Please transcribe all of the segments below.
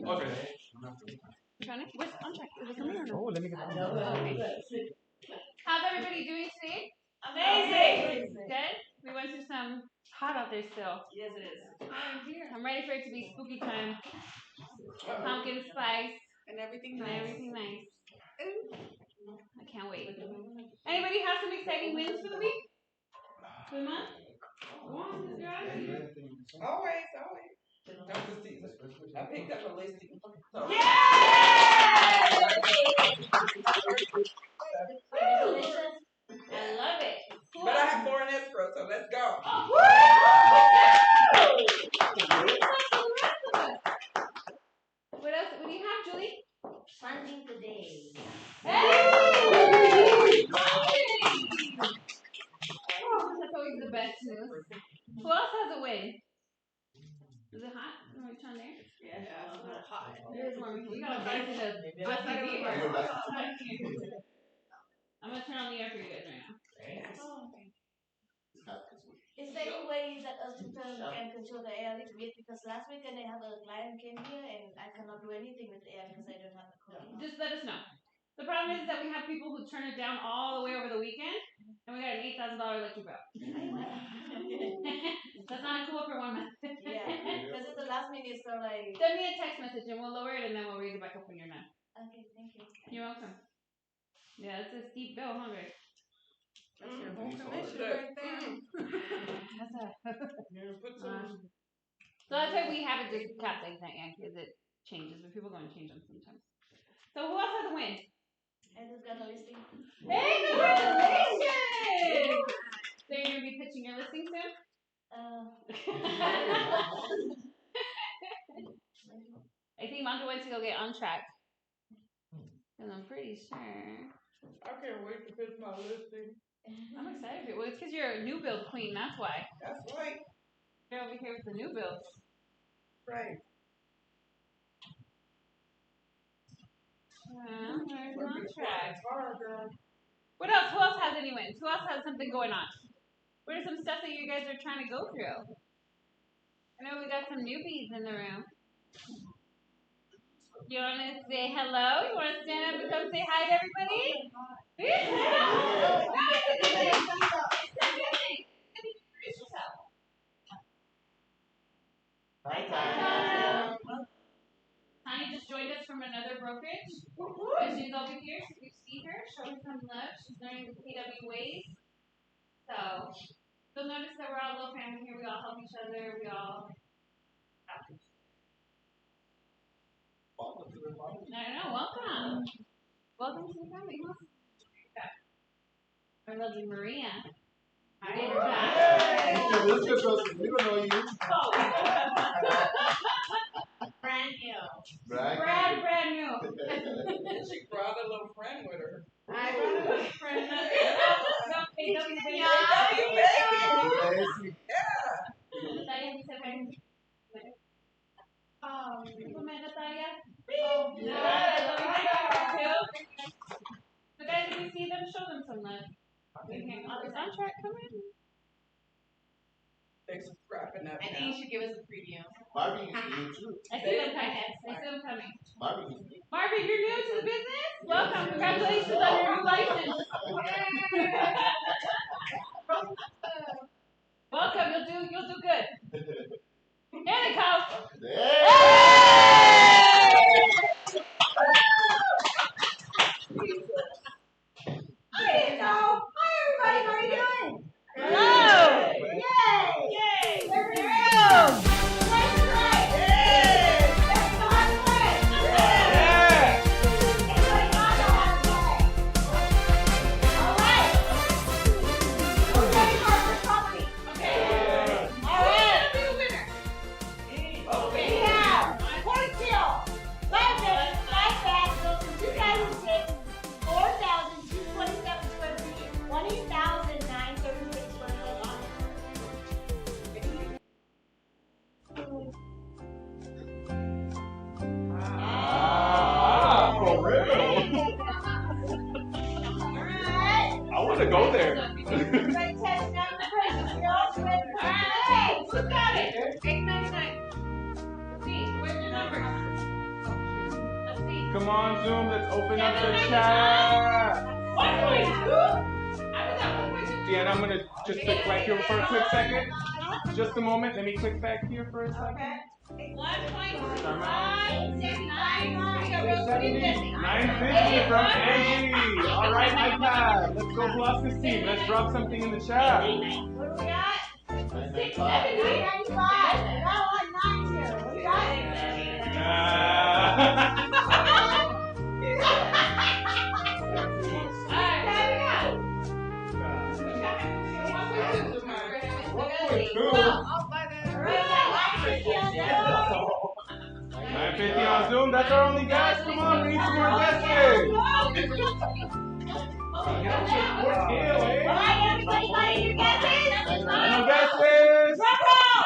Okay. Trying to what's on track? Is it coming or no? Oh, let me get that. Okay. How's everybody doing today? Amazing. Good? We went through some hot out there still. Yes, it is. I'm ready for it to be spooky time. Pumpkin spice. And everything And nice. everything nice. I can't wait. Anybody have some exciting wins for the week? Guzman? Always. I picked up a listing. Yay! I love it. But I have more in escrow, so let's go. What else? What do you have, Julie? Funding today. Hey! Oh, that's always the best news. Who else has a win? Is it hot? You want to turn there? Yeah, it's a little hot. It is warm. We gotta get into the TV. I'm gonna turn on the air for you guys right now. Is there any way that Austin can control the air a little bit? Because last weekend I have a client came here and I cannot do anything with the air because I don't have the code. Just let us know. The problem is that we have people who turn it down all the way over the weekend, and we got an $8,000 electric bill. That's not cool for 1 month. Yeah, because it's the last minute, so like. Send me a text message and we'll lower it, and then we'll raise it back up when you're done. Okay, thank you. You're welcome. Yeah, it's a steep bill, huh, Greg? That's your whole commission right there. That's Put some. So that's why we have it just capped like that, yeah, because it changes, but people go and change them sometimes. So who else has a win? I just got a listing. Hey, congratulations! So you're gonna be pitching your listing soon? I think Mondo wants to go get on track. And I'm pretty sure. I can't wait to pitch my listing. I'm excited for you. Well, it's because you're a new build queen, that's why. That's right. You're over here with the new builds. Right. There's on track. Hard, girl. What else? Who else has any wins? Who else has something going on? What are some stuff that you guys are trying to go through? I know we got some newbies in the room. You want to say hello? You want to stand up and come say hi to everybody? Hi, Tanya. Tanya just joined us from another brokerage. And she's over here, so you see her. Show her some love. She's learning the KW ways. So, you'll notice that we're all a little family here. We all help each other. We all. I know. Welcome. Welcome to the family. Our lovely Maria. Hi, everybody. We don't know you. Brand new. Brand new. She brought a little friend with her. I brought a little friend. No, KW baby. Natalia. So guys, if you see them, show them some love. It's on track, come in. Thanks for wrapping up. I think you should give us a preview. Marvin is new too. I see them coming. I see them coming. Marvin is new. Marvin, you're new to the business? Welcome. Congratulations on your new license. Welcome. You'll do good. Here they come. Hi, everybody. How are you doing? Hello. Yay! Yay. There we go. I want to go there. Hey, who got it? 899. See, where's your number? Come on, Zoom. Let's open up the chat. 1.2? Yeah, and I'm gonna just click right here for a quick second. Just a moment. Let me click back here for a second. 950 from Angie. All right, iPad. Let's go Velocity's team. Let's drop something in the chat. What do we got? 675. Now on 90. What do we got? $9.50 on Zoom. That's our only guest. Come on, we need some more guests. Alright, everybody, got your guesses? No guesses. Drum roll!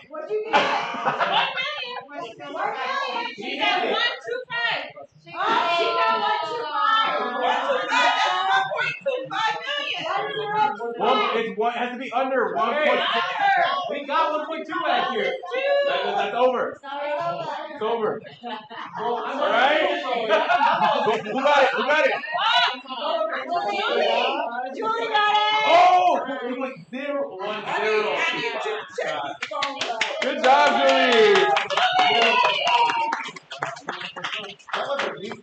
What you get? 1 million. 1 million. She got 125. She got 125. It has to be under 1.2. We got 1.2 back here. That's over. It's over. All right. Who got it? Who got it? Julie got it. Oh, we went 0, 1, 0. Good job, Julie. That was a leak.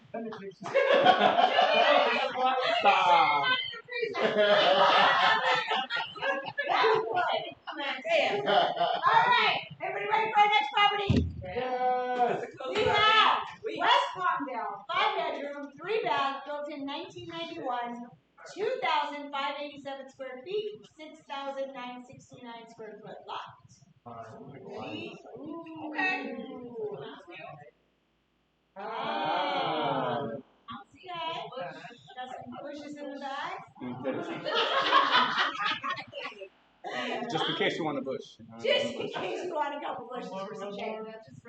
Stop. Alright, everybody ready for our next property? Yes. We have West Palmdale, 5-bedroom, 3-bath, built in 1991, 2,587 square feet, 6,969 square foot lot. Okay. Okay. Got some bushes in the back. Just in case you want a bush. Just in case you want a couple bushes for some shade.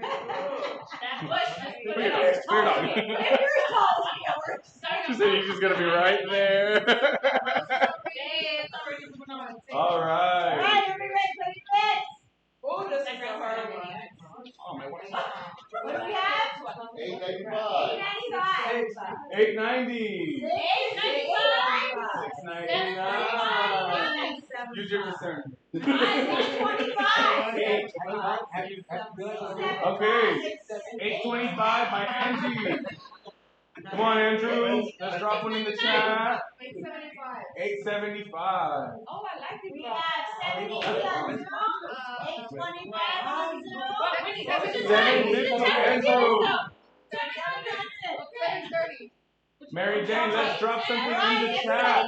That bush. Bring it on. Bring it on. If yours calls, She said you're just gonna be right there. All right. Alright, everybody ready for your bets? Oh, this is a hard one. What do we have? 895. 895. 890. 699. Use your discernment. 625. Okay. 825 by Angie. Come on, Andrew. Let's drop one in the chat. 875. 875. Oh, I like it. We have 780 on Zoom, 825 on Zoom. 750 Andrew. 730. Mary Jane, let's drop something in the Alright, chat.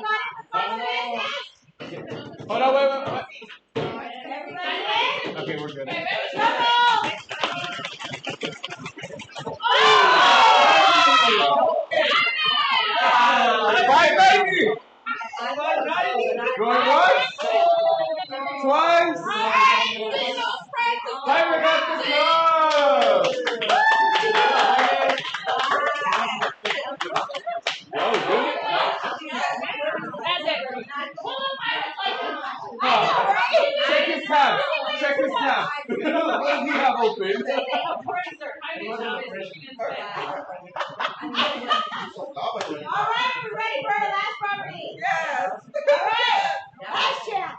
everybody Hold on, wait. Everybody in? Okay, we're good. Double! 590. Going once? Twice? Timer got the club. Oh, good. Check his tab. Check his tab. What does he have open? Alright, we're ready for our last property. Yes. Alright, last chance.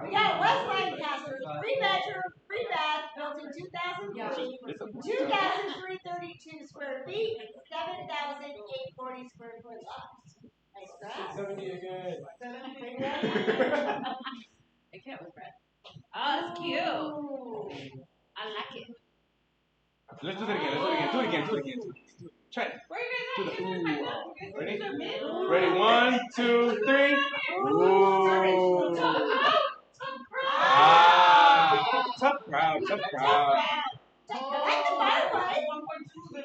We got West Lancaster, 3-bedroom, 3-bath, built in 2003, 2,332 square feet, 7,840 square foot lot. Nice grass. 70 again. It can't with Brad. Oh, that's cute. Ooh. I like it. Let's do that again. Do it again. Try it. Where are you Do guys the at? Ready? Ooh. Ready? 1, 2, 3. Ooh. Ah. Tough crowd. I like the fireflies. 1.2.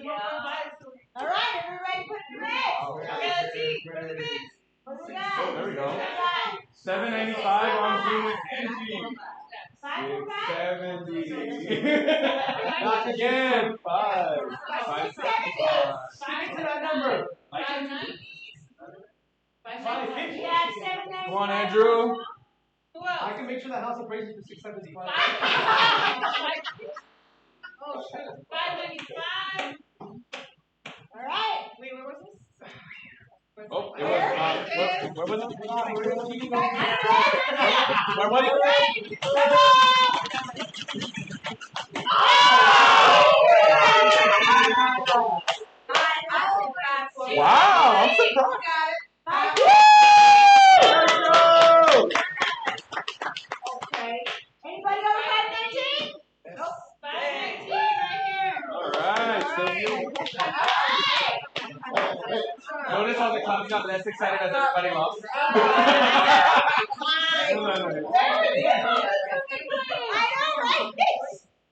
Alright, everybody put your bets. Okay, let's see. Where's the bids? What do we got? Oh, there we go. What do we got? 795 on Zoom with Angie. 545? 670. Not again. 5. 575. Five. Stick to that number. 590. 575. 550. Yeah, 795. Come on, Andrew. Who else? I can make sure the house appraises for 675. Oh, shoot. 595. All right. Wait, where was this? Oh, it was, where was it? Where was it? Wow, I'm surprised. Okay. Anybody over 519? Nope. 519 right here. All right, so you. Notice how the club got less excited as everybody lost. I know, right?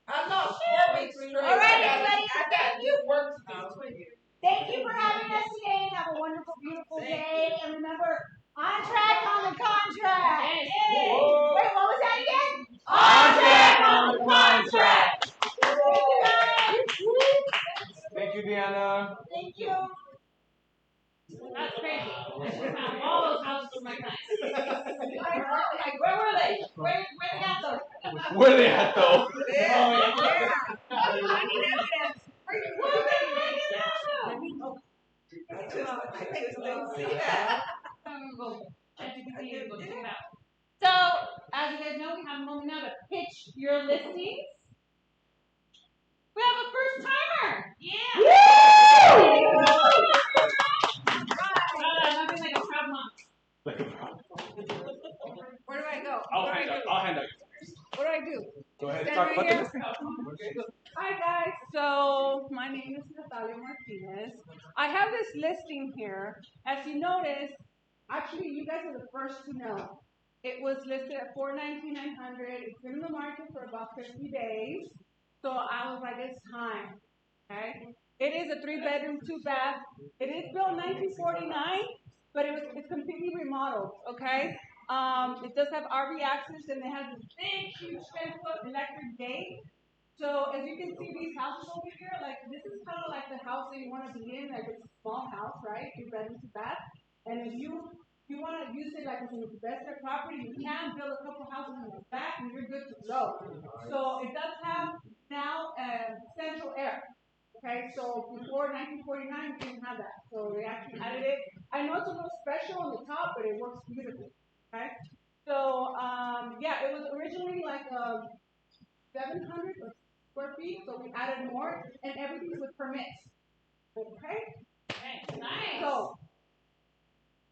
I'm not 4 weeks straight. All right, I everybody. got you work to do. Thank you for having us today. Have a wonderful, beautiful day. And remember, on track on the contract. Yes. Wait, what was that again? On track on the contract. Thank you, guys. Thank you, Deanna. Thank you. That's crazy. I should have all those houses for my clients. Like, where were they? Where they at though? Where are they at, though? So, as you guys know, we have a moment now to pitch your listings. We have a first timer. Yeah. Nothing like a proud mom. Like a problem. Where do I go? I'll hand out. What do I do? Go ahead and Stand talk right about here? the listing. Hi guys, so my name is Natalia Martinez. I have this listing here. As you notice, actually you guys are the first to know. It was listed at $419,900. It's been in the market for about 50 days. So I was like, it's time. Okay. It is a 3-bedroom, 2-bath. It is built 1949, but it's completely remodeled. Okay. It does have RV access and it has a big, huge 10-foot electric gate. So as you can see, these houses over here, like this is kind of like the house that you want to be in, like it's a small house, right? 2-bedroom, 2-bath. And if you want to use it like as an investor property, you can build a couple houses in the back and you're good to go. So it does have now central air. Okay, so before 1949, we didn't have that. So they actually added it. I know it's a little special on the top, but it works beautifully. Okay, so yeah, it was originally like 700 square feet, so we added more, and everything's with permits. Okay? Nice. So,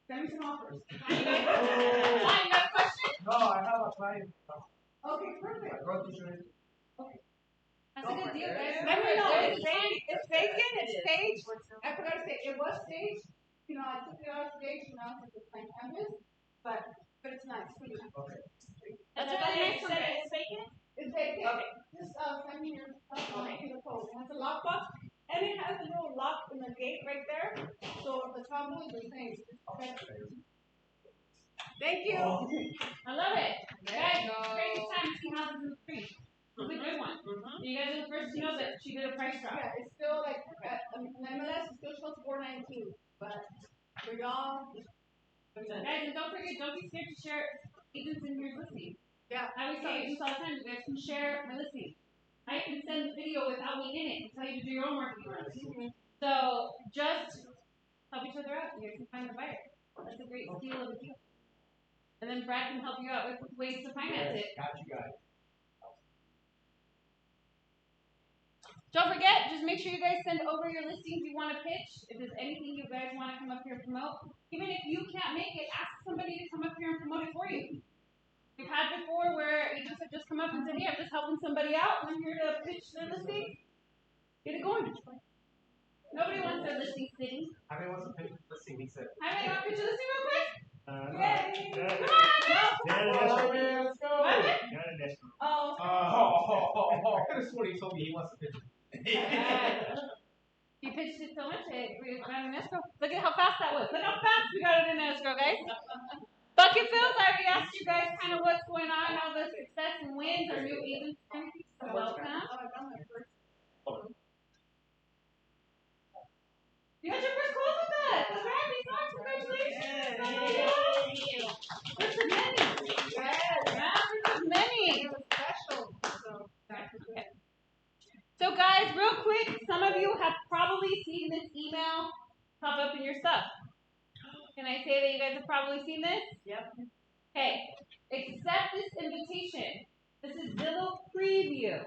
send me some offers. You got a question? No, I have a client. Okay, perfect. That's a good deal, guys. Let me know. It's vacant, it's staged. I forgot to say, it was staged. You know, I took it out of stage, you know, it's like canvas, but it's nice. Okay. That's a really nice one. It's vacant. It's vacant. Okay. Just send me your stuff. Okay. The code. It has a lockbox, and it has a little lock in the gate right there. So if the top is the same. Okay. Thank you. I love it. Guys, crazy time to see houses in the street. It's a good one. You guys are the first to know that she did a price drop. Yeah, it's still like MLS. It still shows 419, but for y'all. Guys, and don't forget, don't be scared to share agents in your listing. Yeah. I always tell agents all the time, you guys can share my listing. I can send the video without me in it and tell you to do your own marketing runs. So just help each other out. You guys can find the buyer. That's a great steal of a deal. And then Brad can help you out with ways to finance it. Got you guys. Don't forget, just make sure you guys send over your listings you want to pitch. If there's anything you guys want to come up here and promote, even if you can't make it, ask somebody to come up here and promote it for you. We've had before where agents have just come up and said, hey, I'm just helping somebody out and I'm here to pitch their listing. Get it going. Nobody wants their listing sitting. How many wants to pitch the listing? He said. How many want to pitch your listing real quick? Yay! Come on! Let's go! Oh. I could have sworn he told me he wants to pitch it. You pitched it so much, we got an escrow. Look at how fast that was. Look how fast we got it in escrow, guys. Bucket fills, I already asked you guys kind of what's going on, all the success and wins, our new agents, so welcome. You got your first call with us. That's right, congratulations. say that you guys have probably seen this? Yep. Okay, accept this invitation. This is Zillow Preview.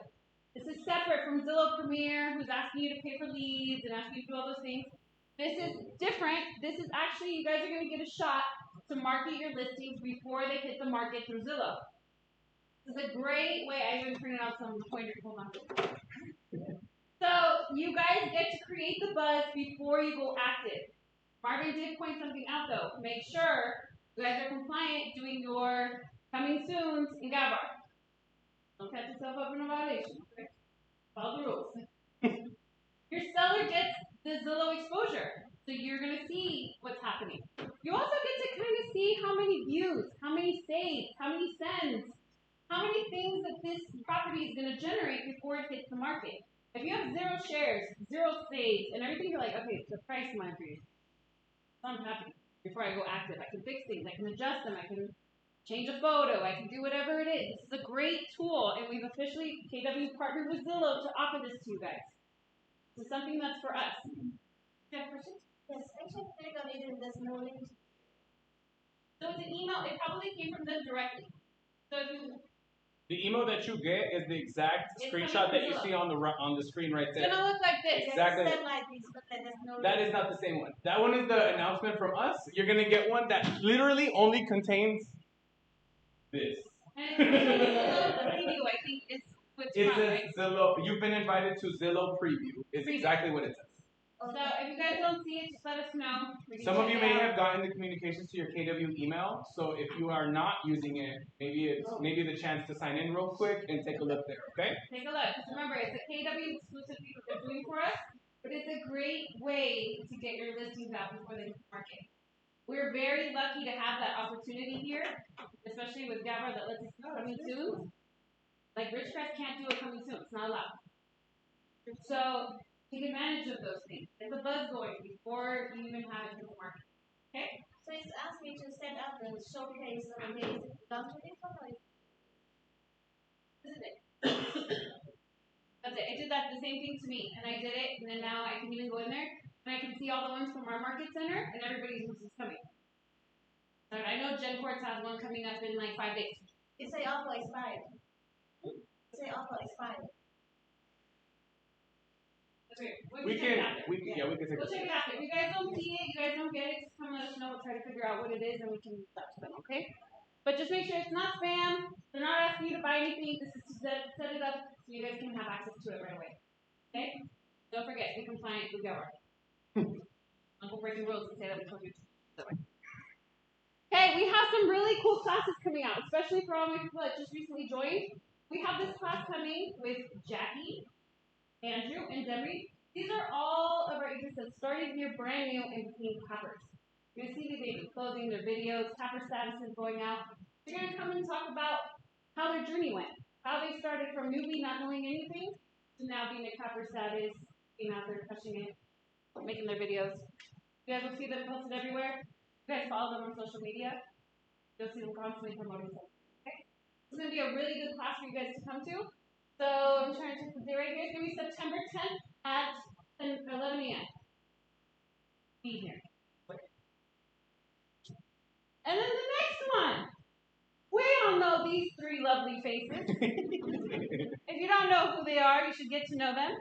This is separate from Zillow Premier, who's asking you to pay for leads and asking you to do all those things. This is different. This is actually, you guys are going to get a shot to market your listings before they hit the market through Zillow. This is a great way. I even printed out some pointers. Hold on. So you guys get to create the buzz before you go active. Marvin did point something out though. Make sure you guys are compliant doing your coming soons in Gabar. Don't catch yourself up in a violation. Okay? Follow the rules. Your seller gets the Zillow exposure, so you're going to see what's happening. You also get to kind of see how many views, how many saves, how many sends, how many things that this property is going to generate before it hits the market. If you have 0 shares, 0 saves, and everything, you're like, okay, the price might be. I'm happy before I go active. I can fix things, I can adjust them, I can change a photo, I can do whatever it is. This is a great tool, and we've officially, KW partnered with Zillow to offer this to you guys. This is something that's for us. Do you have questions? Yes, I should click on it and there's no link. So it's an email, it probably came from them directly. So if you, The email that you get is the exact It's screenshot that coming you from see on the screen right it's there. gonna look like this. Exactly. Yes, like this, but then there's no That link. is not the same one. That one is the announcement from us. You're gonna get one that literally only contains this. And it's the preview, I think, is what's It from, says right? Zillow. You've been invited to Zillow Preview. Is Preview. exactly what it says. So if you guys don't see it, just let us know. We can Some of check you it may out. have gotten the communications to your KW email. So if you are not using it, maybe the chance to sign in real quick and take a look there. Okay. Take a look. Just remember, it's a KW exclusive piece that they're doing for us, but it's a great way to get your listings out before they hit the market. We're very lucky to have that opportunity here, especially with Gabra that lets us know coming soon. Like Ridgecrest can't do a coming soon; it's not allowed. So take advantage of those things. Get the buzz going before you even have it hit the market. Okay? So it's asked me to set up the showcase of the days belong to this one, or This is it. That's it. It did that the same thing to me, and I did it, and then now I can even go in there and I can see all the ones from our market center, and everybody's who's coming. And I know Jen Courts has one coming up in like 5 days. it say offer expired. It say offer expired. That's weird. We check it out can. there. We can take We'll a check it out. If you guys don't see it, you guys don't get it, just come let us know. We'll try to figure out what it is, and we can talk to them. Okay? But just make sure it's not spam. They're not asking you to buy anything. This is to set it up so you guys can have access to it right away. Okay? Don't forget, be compliant with Gower. Uncle breaking rules and say that we told you to. Okay, we have some really cool classes coming out, especially for all my people that just recently joined. We have this class coming with Jackie, Andrew, and Debbie. These are all of our agents that started here brand new and became cappers. You're going to see these agents closing their videos, capper statuses going out. They're going to come and talk about how their journey went, how they started from newbie not knowing anything to now being a capper status, being out there crushing it, making their videos. You guys will see them posted everywhere. You guys follow them on social media. You'll see them constantly promoting them. Okay? It's going to be a really good class for you guys to come to. So I'm trying to check the day right here. It's going to be September 10th at 11 a.m. Be here. And then the next one. We all know these three lovely faces. If you don't know who they are, you should get to know them.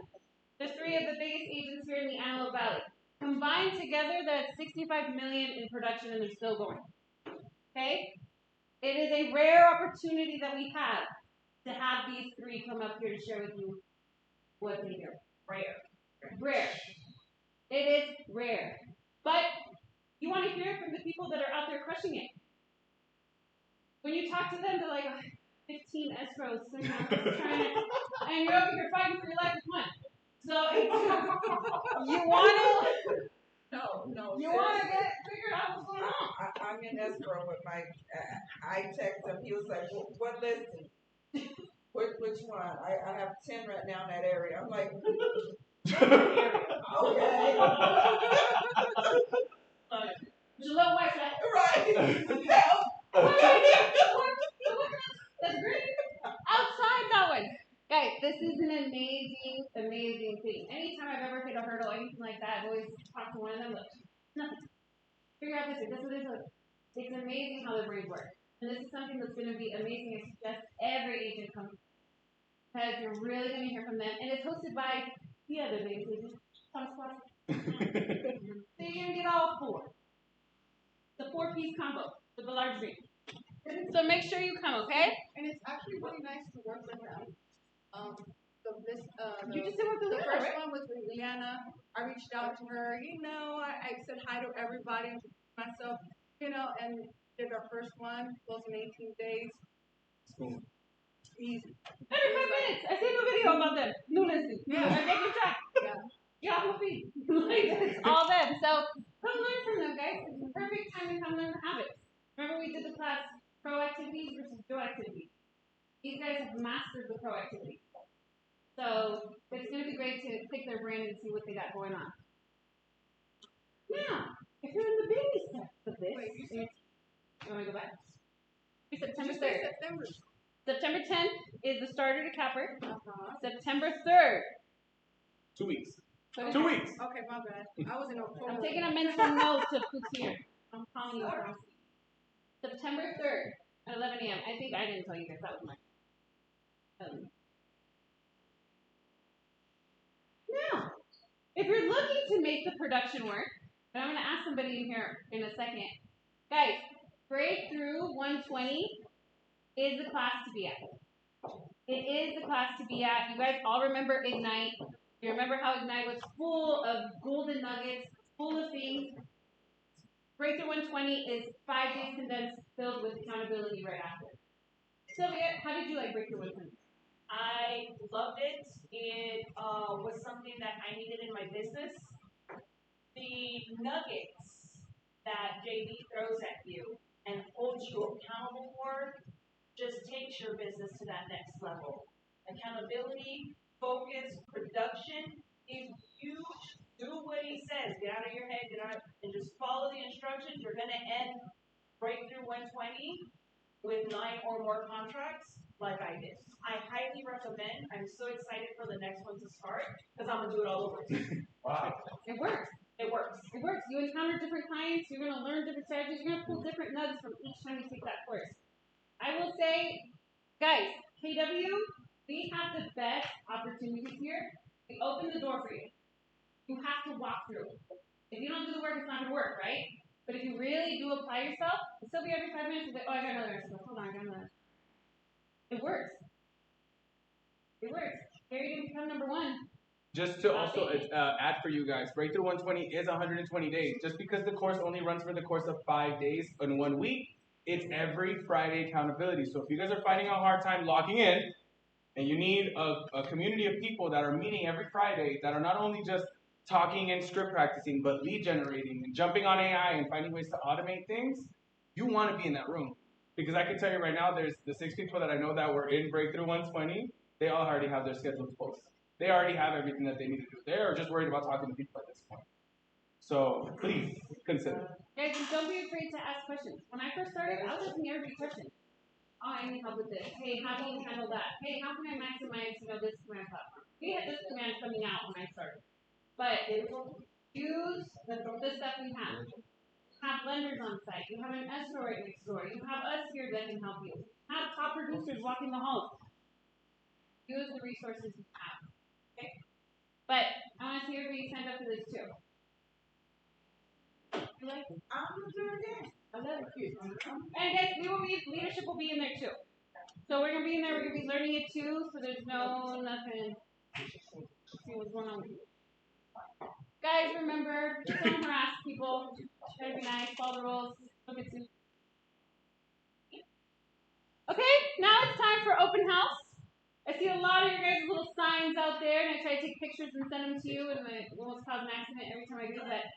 They're three of the biggest agents here in the Antelope Valley. Combined together, that's 65 million in production, and they're still going. Okay? It is a rare opportunity that we have to have these three come up here to share with you what they do. Rare. Rare. It is rare. But you want to hear it from the people that are out there crushing it. When you talk to them, they're like, 15 escrows, and you're over here fighting for your life with one. So you want to... No. You want to get figured out what's going on. I'm in escrow with my. I text him. He was like, "What listing? Which one? I have 10 right now in that area." I'm like, "Okay." There's a little white flag. Right. That's great. Outside that one. Guys, this is an amazing, amazing thing. Anytime I've ever hit a hurdle, anything like that, I've always talked to one of them. Look, nothing. Figure out about this. It's amazing how the brains work. And this is something that's going to be amazing. I suggest every agent come because you're really going to hear from them. And it's hosted by the other ladies. So you're going to get all four. The 4-piece combo with the large drink. So make sure you come, okay? And it's actually really nice to work with them. You just said The first one was with Leanna. I reached out to her. I said hi to everybody, myself, and did our first one, closed in 18 days. Easy. Every 5 minutes. I seen a video about them. New listing. Yeah. I make a track. Yeah. Yahoo feed. It's all them. So come learn from them, guys. It's the perfect time to come learn habits. Remember we did the class pro activities versus pro activities. These guys have mastered the pro activity. So it's going to be great to pick their brain and see what they got going on. Now, if you're in the baby steps of this, you want me to go back? September 3rd. September 10th is the starter to capper. September 3rd. 2 weeks. 2 weeks. Okay, my bad. I was in October. I'm taking a mental note of who's here. I'm calling you. September 3rd at 11 a.m. I think I didn't tell you guys. That was mine. Now, if you're looking to make the production work, and I'm going to ask somebody in here in a second. Guys, Breakthrough 120 is the class to be at. It is the class to be at. You guys all remember Ignite. You remember how Ignite was full of golden nuggets, full of things. Breakthrough 120 is 5 days condensed, filled with accountability right after. Sylvia, how did you like Breakthrough 120? I loved it. It was something that I needed in my business. The nuggets that JD throws at you and holds you accountable for just takes your business to that next level. Accountability, focus, production is huge. Do what he says. Get out of your head, and just follow the instructions. You're going to end Breakthrough 120 with 9 or more contracts like I did. I highly recommend. I'm so excited for the next one to start because I'm going to do it all over again. Wow. It works. It works. It works. You encounter different clients. You're going to learn different strategies. You're going to pull different nuggets from each time you take that course. I will say, guys, KW, we have the best opportunities here. We open the door for you. You have to walk through. If you don't do the work, it's not going to work, right? But if you really do apply yourself, it'll still be every 5 minutes. You'll be like, oh, I got another exercise. Hold on, I got another. It works. It works. Gary didn't become number 1. Just to also add for you guys, Breakthrough 120 is 120 days. Just because the course only runs for the course of 5 days in 1 week, it's every Friday accountability. So if you guys are finding a hard time logging in, and you need a community of people that are meeting every Friday that are not only just talking and script practicing, but lead generating and jumping on AI and finding ways to automate things, you want to be in that room. Because I can tell you right now, there's the 6 people that I know that were in Breakthrough 120, they all already have their schedules posted. They already have everything that they need to do. They're just worried about talking to people at this point. So please consider. Guys, and don't be afraid to ask questions. When I first started, I was asking everybody questions. Oh, I need help with this. Hey, how do you handle that? Hey, how can I maximize, this command platform? We had this command coming out when I started. But use the stuff we have. Have lenders on site. You have an escrow right next door. You have us here that can help you. Have top producers walking the halls. Use the resources you have. Okay? But I want to see everybody sign up for this too. You like it? I'm going to do it again. I love it. And guys, leadership will be in there too. So we're going to be in there. We're going to be learning it too. So there's nothing. Let's see what's going on with you. Guys, remember, don't harass people. Try to be nice. Follow the rules. Look at you. Okay, now it's time for open house. I see a lot of your guys' little signs out there, and I try to take pictures and send them to you, and I almost cause an accident every time I do that.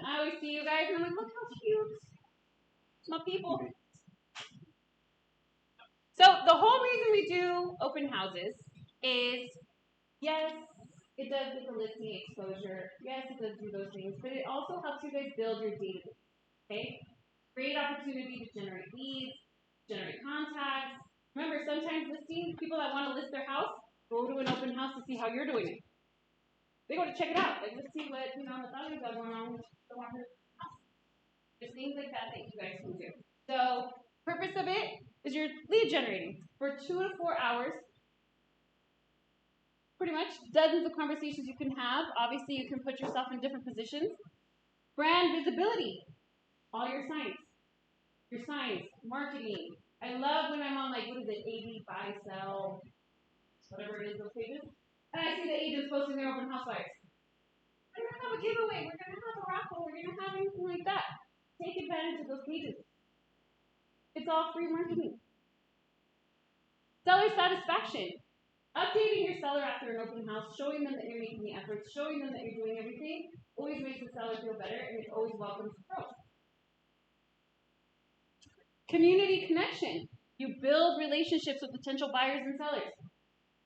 I always see you guys, and I'm like, look how cute. It's my people. So the whole reason we do open houses is, yes, it does get the listing exposure. Yes, it does do those things, but it also helps you guys build your database. Okay? Great opportunity to generate leads, generate contacts. Remember, sometimes listing, people that want to list their house, go to an open house to see how you're doing it. They go to check it out. Like, let's see what, Natalia's got going on with the house. There's things like that you guys can do. So, purpose of it is you're lead generating for 2 to 4 hours. Pretty much dozens of conversations you can have. Obviously, you can put yourself in different positions. Brand visibility, all your signs, marketing. I love when I'm on what is it, AD, buy, sell, whatever it is, those pages. And I see the agents posting their open house flyers. We're going to have a giveaway. We're going to have a raffle. We're going to have anything like that. Take advantage of those pages. It's all free marketing. Seller satisfaction. Updating your seller after an open house, showing them that you're making the efforts, showing them that you're doing everything, always makes the seller feel better, and it always welcomes growth. Community connection. You build relationships with potential buyers and sellers.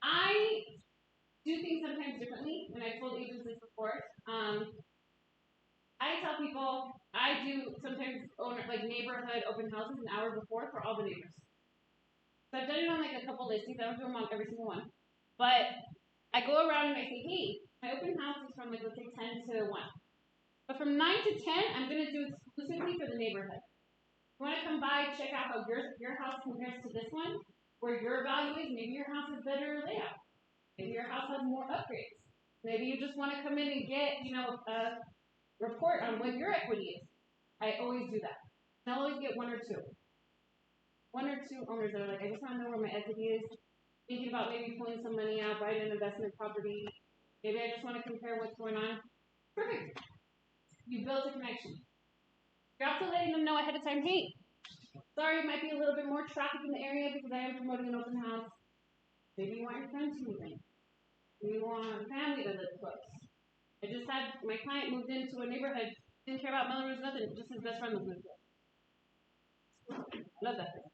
I do things sometimes differently, and I've told agents this before. I tell people I do sometimes neighborhood open houses an hour before for all the neighbors. So I've done it on a couple listings. I don't do them on every single one. But I go around and I say, hey, my open house is from let's say 10 to 1. But from 9 to 10, I'm going to do exclusively for the neighborhood. You want to come by, check out how your house compares to this one, where your value is. Maybe your house has better layout. Maybe your house has more upgrades. Maybe you just want to come in and get, a report on what your equity is. I always do that. And I'll always get one or two. One or two owners that are I just want to know where my equity is. Thinking about maybe pulling some money out, buying an investment property. Maybe I just want to compare what's going on. Perfect. You built a connection. You're also letting them know ahead of time, hey, sorry, it might be a little bit more traffic in the area because I am promoting an open house. Maybe you want your friends to move in. Maybe you want family to live close. I just had my client moved into a neighborhood, didn't care about Melrose, nothing, just his best friend was moved there. Love that thing.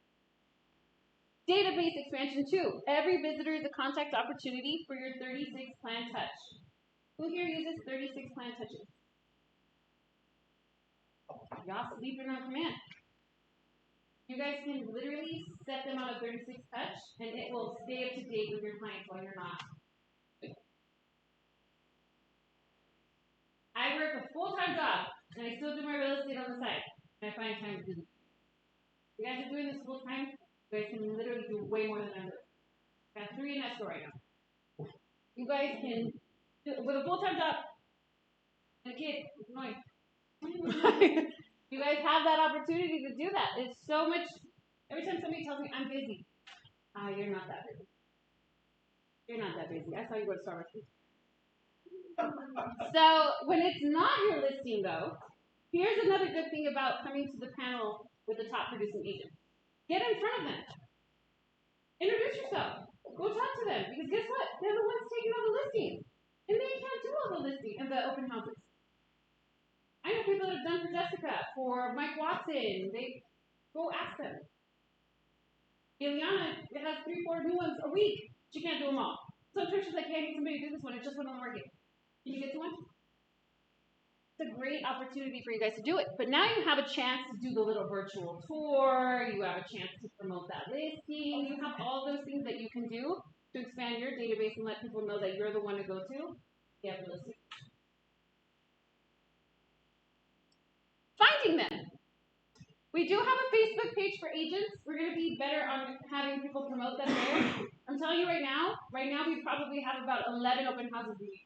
Database expansion 2. Every visitor is a contact opportunity for your 36 plan touch. Who here uses 36 plan touches? Y'all sleeping on command. You guys can literally set them on a 36 touch, and it will stay up to date with your clients while you're not. I work a full-time job, and I still do my real estate on the side, and I find time to do it. You guys are doing this full-time, you guys can literally do way more than I'm doing. I got 3 in escrow right now. You guys can, with a full-time job, and a kid, it's annoying. You guys have that opportunity to do that. It's so much. Every time somebody tells me I'm busy, you're not that busy. You're not that busy. I saw you go to Starbucks. So when it's not your listing, though, here's another good thing about coming to the panel with the top producing agent. Get in front of them. Introduce yourself. Go talk to them because guess what? They're the ones taking all the listings, and they can't do all the listing and the open houses. I know people that have done for Jessica, for Mike Watson. They go ask them. Ileana has 3-4 new ones a week. She can't do them all. Sometimes she's like, hey, I need somebody to do this one. It just went on the market. Can you get to one? It's a great opportunity for you guys to do it. But now you have a chance to do the little virtual tour. You have a chance to promote that listing. You have all those things that you can do to expand your database and let people know that you're the one to go to. You have the listing. Finding them. We do have a Facebook page for agents. We're going to be better on having people promote them there. I'm telling you right now we probably have about 11 open houses a week.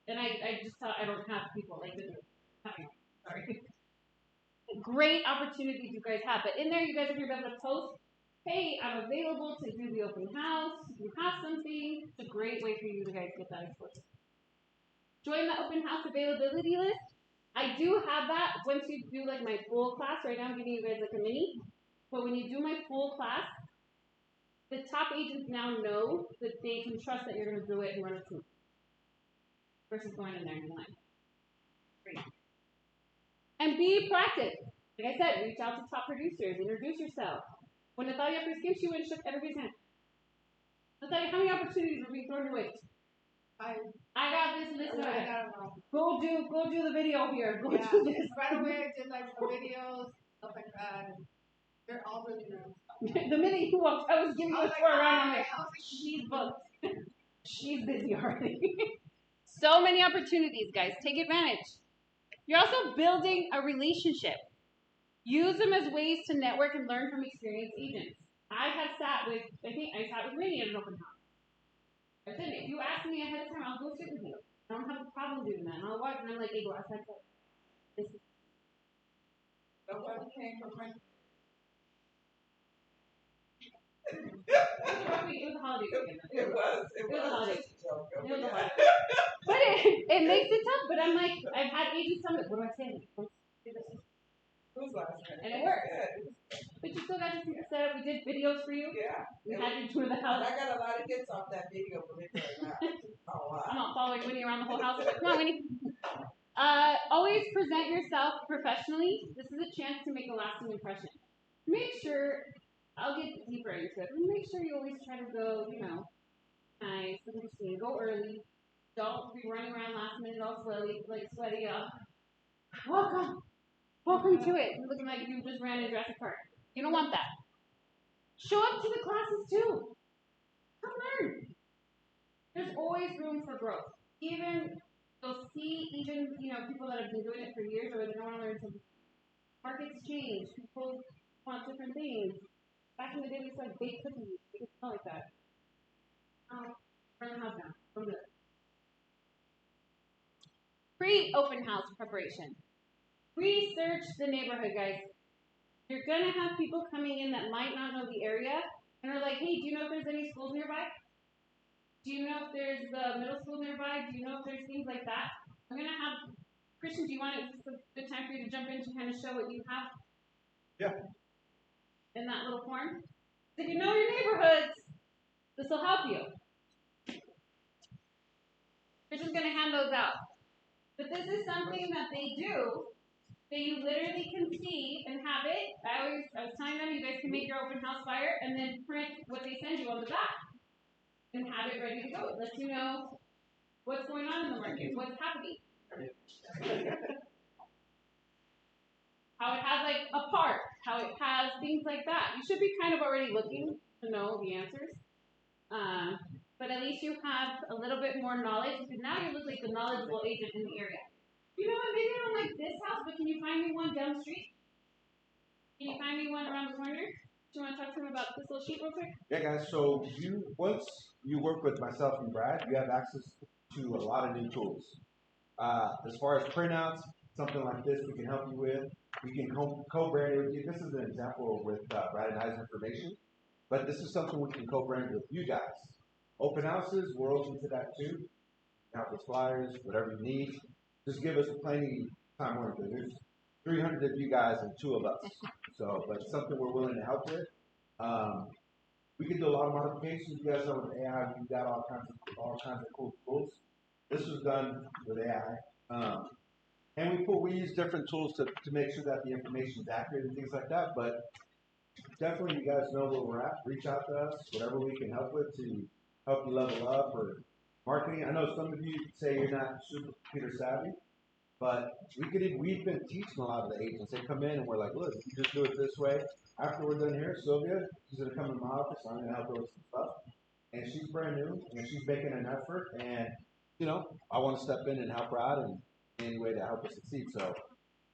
And I just thought I don't have people like this. Sorry. Great opportunities you guys have. But in there, you guys are going to be able to post, hey, I'm available to do the open house. If you have something, it's a great way for you guys to get that exposure. Join the open house availability list. I do have that once you do my full class. Right now I'm giving you guys a mini. But when you do my full class, the top agents now know that they can trust that you're going to do it and run it smooth. Versus going in there and lying. Great. And be proactive. Like I said, reach out to top producers. Introduce yourself. When Natalia first came, she went and shook everybody's hand. Natalia, how many opportunities were being thrown away? I got this list. I got them all. Go do the video here. Go do this. Right away, I did the videos, stuff like that. They're all really nice. The minute you walked, I was giving you a tour around. I'm like, she's booked. She's busy already. So many opportunities, guys. Take advantage. You're also building a relationship. Use them as ways to network and learn from experienced agents. I sat with Rainey at an open house. I said, if you ask me ahead of time, I'll go sit with you. I don't have a problem doing that. And I'll watch, and I'm like, hey, go outside. This is. Nobody came from my. It was a holiday weekend. It was a holiday. just a joke. It was a holiday. But it makes it tough. But I'm like, I've had agents tell me, what do I say? Who's last minute? And it worked. But you still got to set up. We did videos for you. Yeah. We had you tour the house. I got a lot of hits off that video, believe it or not. Oh, wow. I'm not following Winnie around the whole house. Come on, Winnie. Always present yourself professionally. This is a chance to make a lasting impression. Make sure, I'll get deeper into it, but make sure you always try to go, nice, and go early. Don't be running around last minute all sweaty up. Welcome to it. You're looking like you just ran in Jurassic Park. You don't want that. Show up to the classes too. Come learn. There's always room for growth. You'll see people that have been doing it for years or they don't want to learn something. Markets change. People want different things. Back in the day, we used to have baked cookies. They could smell like that. Burn the house down. Don't do it. Pre-open house preparation. Research the neighborhood, guys. You're going to have people coming in that might not know the area and are like, hey, do you know if there's any schools nearby? Do you know if there's the middle school nearby? Do you know if there's things like that? I'm going to have, Christian, do you want it? Is this a good time for you to jump in to kind of show what you have? Yeah. In that little form? If you know your neighborhoods, this will help you. Christian's going to hand those out. But this is something that they do that you literally can see and have it. I was telling them you guys can make your open house flyer and then print what they send you on the back and have it ready to go. It lets you know what's going on in the market, what's happening. How it has like a park, how it has things like that. You should be kind of already looking to know the answers. But at least you have a little bit more knowledge because now you look like the knowledgeable agent in the area. You know what, maybe I don't like this house, but can you find me one down the street? Can you find me one around the corner? Do you want to talk to him about this little sheet real quick? Yeah, guys, so once you work with myself and Brad, you have access to a lot of new tools. As far as printouts, something like this we can help you with. We can co-brand it with you. This is an example with Brad and I's information, but this is something we can co-brand with you guys. Open houses, we're open to that too. Help with flyers, whatever you need. Just give us plenty of time warning. There's 300 of you guys and 2 of us. So, but it's something we're willing to help with. We can do a lot of modifications. You guys know with AI, we've got all kinds of cool tools. This was done with AI. And we use different tools to make sure that the information is accurate and things like that. But definitely you guys know where we're at. Reach out to us, whatever we can help with to help you level up or marketing. I know some of you say you're not super computer savvy, but we've been teaching a lot of the agents. They come in and we're like, look, you just do it this way. After we're done here, Sylvia, she's gonna come in my office. I'm gonna help her with some stuff, and she's brand new and she's making an effort. And I want to step in and help her out in any way to help us succeed. So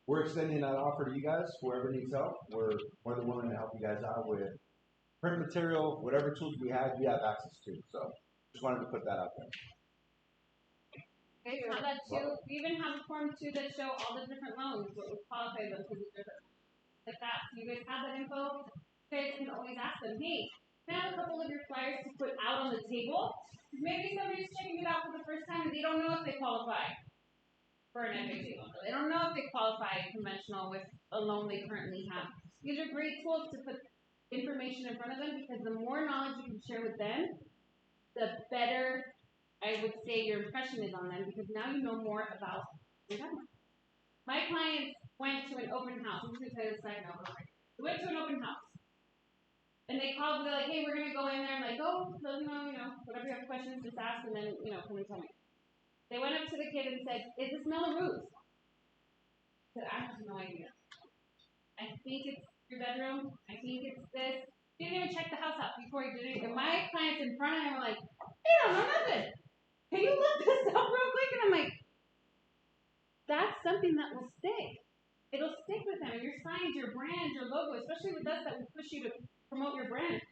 we're extending that offer to you guys. Whoever needs help, we're more than willing to help you guys out with print material, whatever tools we have access to. So just wanted to put that out there. Okay, so that too. We even have a form too that show all the different loans, what would qualify them for the different like that. So you guys have that info. You guys can always ask them, hey, can I have a couple of your flyers to put out on the table? Maybe somebody's checking it out for the first time and they don't know if they qualify for an FHA loan. They don't know if they qualify conventional with a loan they currently have. These are great tools to put information in front of them because the more knowledge you can share with them, the better I would say your impression is on them because now you know more about your government. My clients went to an open house. I'm just going to tell you a side note. They went to an open house. And they called and they're like, hey, we're going to go in there. I'm like, oh, so, whatever you have questions, just ask and then, come and tell me. They went up to the kid and said, is this Melrose? I said, I have no idea. I think it's your bedroom. I think it's this. He didn't even check the house out before he did it. And my clients in front of him were like, they don't know nothing. Can you look this up real quick? And I'm like, that's something that will stick. It'll stick with them. Your signs, your brand, your logo, especially with us that we push you to promote your brand.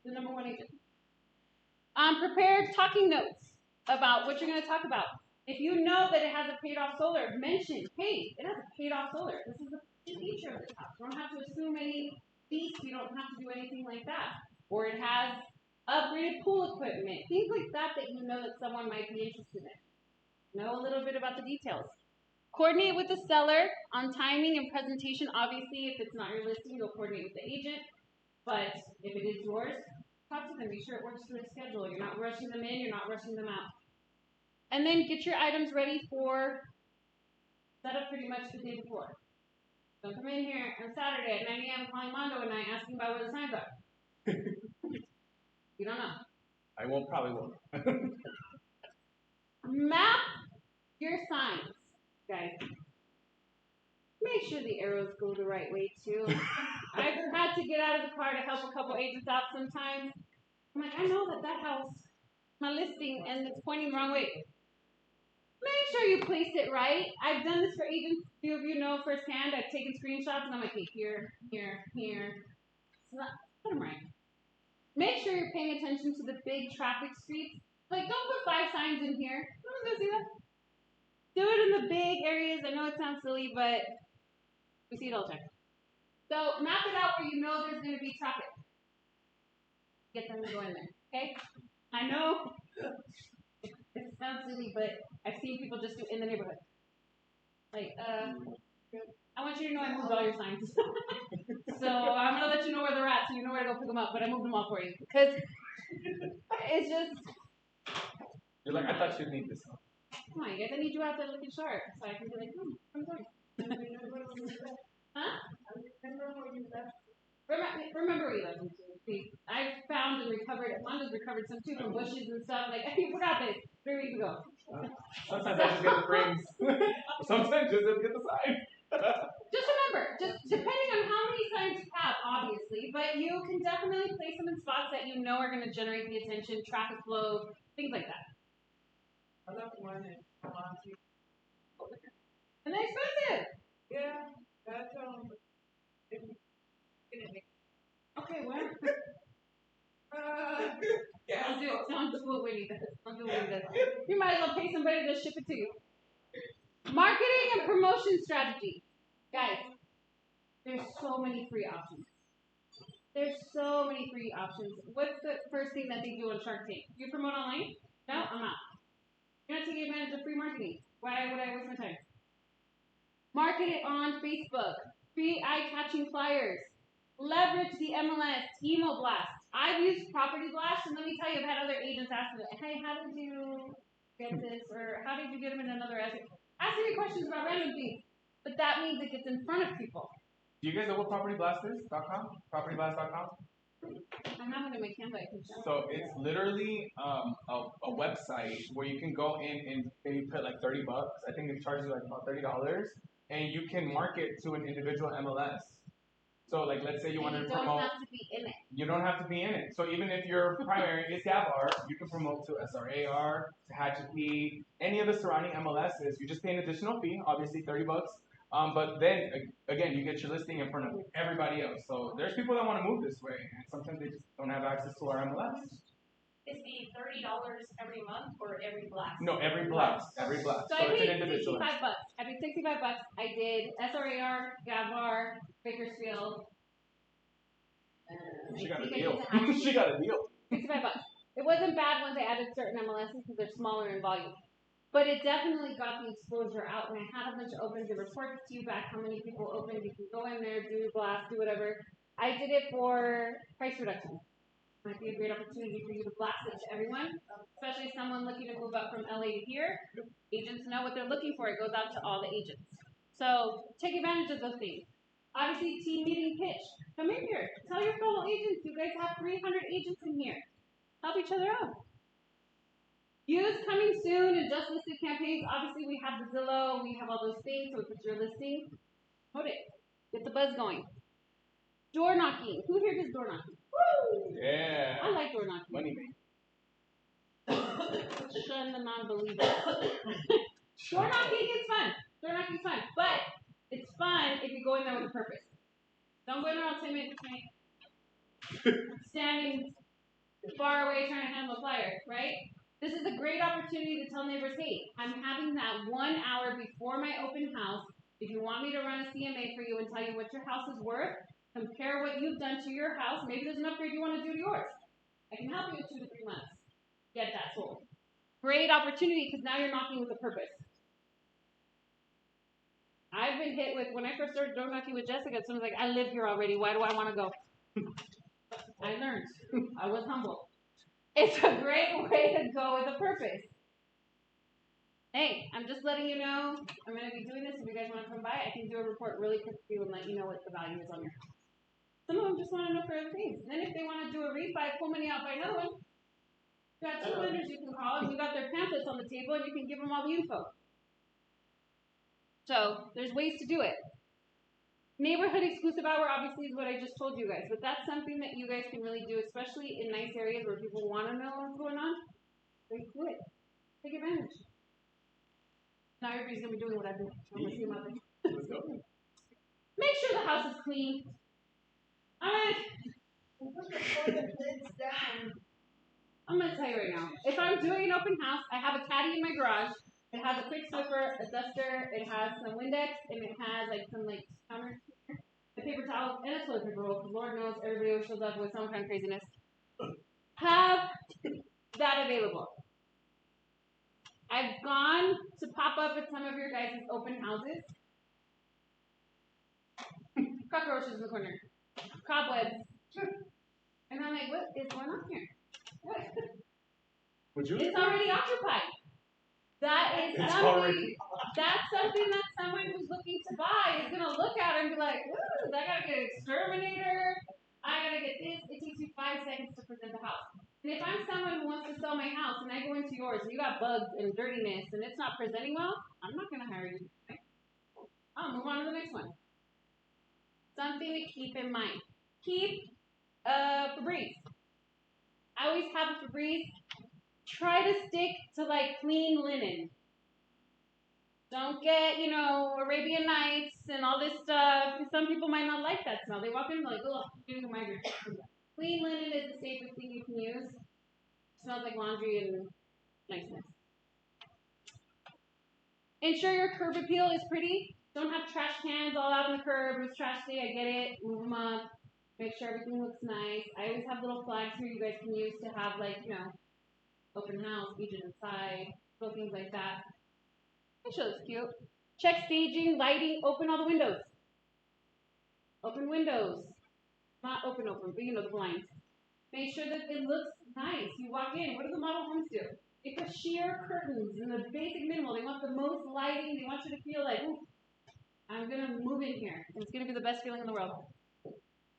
The number one agent. Prepare talking notes about what you're going to talk about. If you know that it has a paid off solar, mention, hey, it has a paid off solar. This is the feature of this house. You don't have to assume any fees. You don't have to do anything like that. Or it has upgraded pool equipment. Things like that that you know that someone might be interested in. Know a little bit about the details. Coordinate with the seller on timing and presentation. Obviously, if it's not your listing, you'll coordinate with the agent. But if it is yours, talk to them. Make sure it works for their schedule. You're not rushing them in. You're not rushing them out. And then get your items ready for setup pretty much the day before. Don't come in here on Saturday at 9 a.m. calling Mondo and I asking about where the signs are. You don't know. I probably won't. Map your signs, guys. Make sure the arrows go the right way too. I've had to get out of the car to help a couple agents out sometimes. I'm like, I know that house, my listing, and it's pointing the wrong way. Make sure you place it right. I've done this for agents. A few of you know firsthand. I've taken screenshots and I'm like, hey, here. Put them right. Make sure you're paying attention to the big traffic streets. Like, don't put 5 signs in here. No one's gonna see that. Do it in the big areas. I know it sounds silly, but we see it all the time. So map it out where you know there's gonna be traffic. Get them to go in there. Okay? I know it sounds silly, but I've seen people just do it in the neighborhood. Like, I want you to know I moved all your signs. So I'm going to let you know where they're at so you know where to go pick them up, but I moved them all for you. Because it's just... You're like, I thought you'd need this. Come on, you guys, I need you out there looking sharp so I can be like, I'm going. Huh? Remember where you left them to. See, I found and recovered, Amanda's recovered some too from bushes and stuff. Like, I forgot this 3 weeks ago. Sometimes I just get the frames. Sometimes just get the sign. Just remember, just depending on how many signs you have, obviously, but you can definitely place them in spots that you know are going to generate the attention, traffic flow, things like that. I love one in Monty. And they're expensive. Yeah, that's Okay, well. yeah. Don't do what Winnie does. Don't do what Winnie does. You might as well pay somebody to ship it to you. Marketing and promotion strategy. Guys, there's so many free options. There's so many free options. What's the first thing that they do on Shark Tank? You promote online? No, I'm out. You're not taking advantage of free marketing. Why would I waste my time? Market it on Facebook. Free eye-catching flyers. Leverage the MLS, email blast. I've used property blast, and let me tell you, I've had other agents ask me, hey, how did you get this? Or how did you get them in another asset? Asking me questions about random things. But that means it gets in front of people. Do you guys know what propertyblast is? Propertyblast.com? I have it in my Canva. I can show. So it's literally a website where you can go in and maybe put like $30. I think it charges you like about $30, and you can market to an individual MLS. So like, let's say you wanted to promote. You don't have to be in it. You don't have to be in it. So even if your primary is Gavar, you can promote to SRAR, to Hatchet, any of the surrounding MLSs. You just pay an additional fee, obviously $30. But then again, you get your listing in front of everybody else. So there's people that want to move this way, and sometimes they just don't have access to our MLS. Is the $30 every month or every blast? No, every blast. Every blast. So So I it's an paid individual. $65. I paid $65. I did SRAR, Gavar, Bakersfield. She got a deal. She got a deal. $65. It wasn't bad once I added certain MLSs because they're smaller in volume. But it definitely got the exposure out, and I had a bunch of opens. It reports to you back how many people opened. You can go in there, do blast, do whatever. I did it for price reduction. Might be a great opportunity for you to blast it to everyone, especially someone looking to move up from LA to here. Agents know what they're looking for. It goes out to all the agents. So take advantage of those things. Obviously, team meeting pitch. Come in here. Tell your fellow agents. You guys have 300 agents in here. Help each other out. Use coming soon and just listed campaigns. Obviously, we have the Zillow. We have all those things. So if it's your listing, promote it. Get the buzz going. Door knocking. Who here does door knocking? Woo! Yeah. I like door knocking. Money. Shun the non-believers. Door knocking is fun. Door knocking is fun. But it's fun if you go in there with a purpose. Don't go in there all timid, standing far away trying to handle a flyer, right? This is a great opportunity to tell neighbors, hey, I'm having that 1 hour before my open house. If you want me to run a CMA for you and tell you what your house is worth, compare what you've done to your house. Maybe there's an upgrade you want to do to yours. I can help you in 2 to 3 months. Get that sold. Great opportunity because now you're knocking with a purpose. I've been hit with, when I first started door knocking with Jessica, someone's like, I live here already. Why do I want to go? I learned. I was humble. It's a great way to go with a purpose. Hey, I'm just letting you know, I'm going to be doing this. If you guys want to come by, I can do a report really quick for you and let you know what the value is on your house. Some of them just want to know for other things. And then if they want to do a refi, pull money out by another one. You got 2 lenders you can call, and you got their pamphlets on the table, and you can give them all the info. So there's ways to do it. Neighborhood exclusive hour obviously is what I just told you guys, but that's something that you guys can really do, especially in nice areas where people want to know what's going on. They do it. Take advantage. Now everybody's gonna be doing what I do. I'm gonna see them out there. Let's go. Make sure the house is clean. I'm gonna tell you right now. If I'm doing an open house, I have a caddy in my garage. It has a quick swiffer, a duster, it has some Windex, and it has like some counter, a paper towel, and a toilet paper roll. Because Lord knows everybody always shows up with some kind of craziness. Have that available. I've gone to pop up at some of your guys' open houses. Cockroaches in the corner, cobwebs, and I'm like, what is going on here? What? Would you? It's already occupied. That's something that someone who's looking to buy is going to look at and be like, ooh, I got to get an exterminator. I got to get this. It takes you 5 seconds to present the house. And if I'm someone who wants to sell my house and I go into yours and you got bugs and dirtiness and it's not presenting well, I'm not going to hire you. Okay? I'll move on to the next one. Something to keep in mind. Keep Febreze. I always have a Febreze. Try to stick to clean linen. Don't get, Arabian Nights and all this stuff. Some people might not like that smell. They walk in and like, oh, I'm getting a migraine. Clean linen is the safest thing you can use. It smells like laundry and niceness. Ensure your curb appeal is pretty. Don't have trash cans all out on the curb. It's trash day, I get it. Move them up. Make sure everything looks nice. I always have little flags here you guys can use to have, open house, agent inside, little things like that. Make sure it's cute. Check staging, lighting, open all the windows. Open windows. Not open, but the blinds. Make sure that it looks nice. You walk in, what do the model homes do? They put sheer curtains and the basic minimal. They want the most lighting. They want you to feel like, ooh, I'm going to move in here. And it's going to be the best feeling in the world.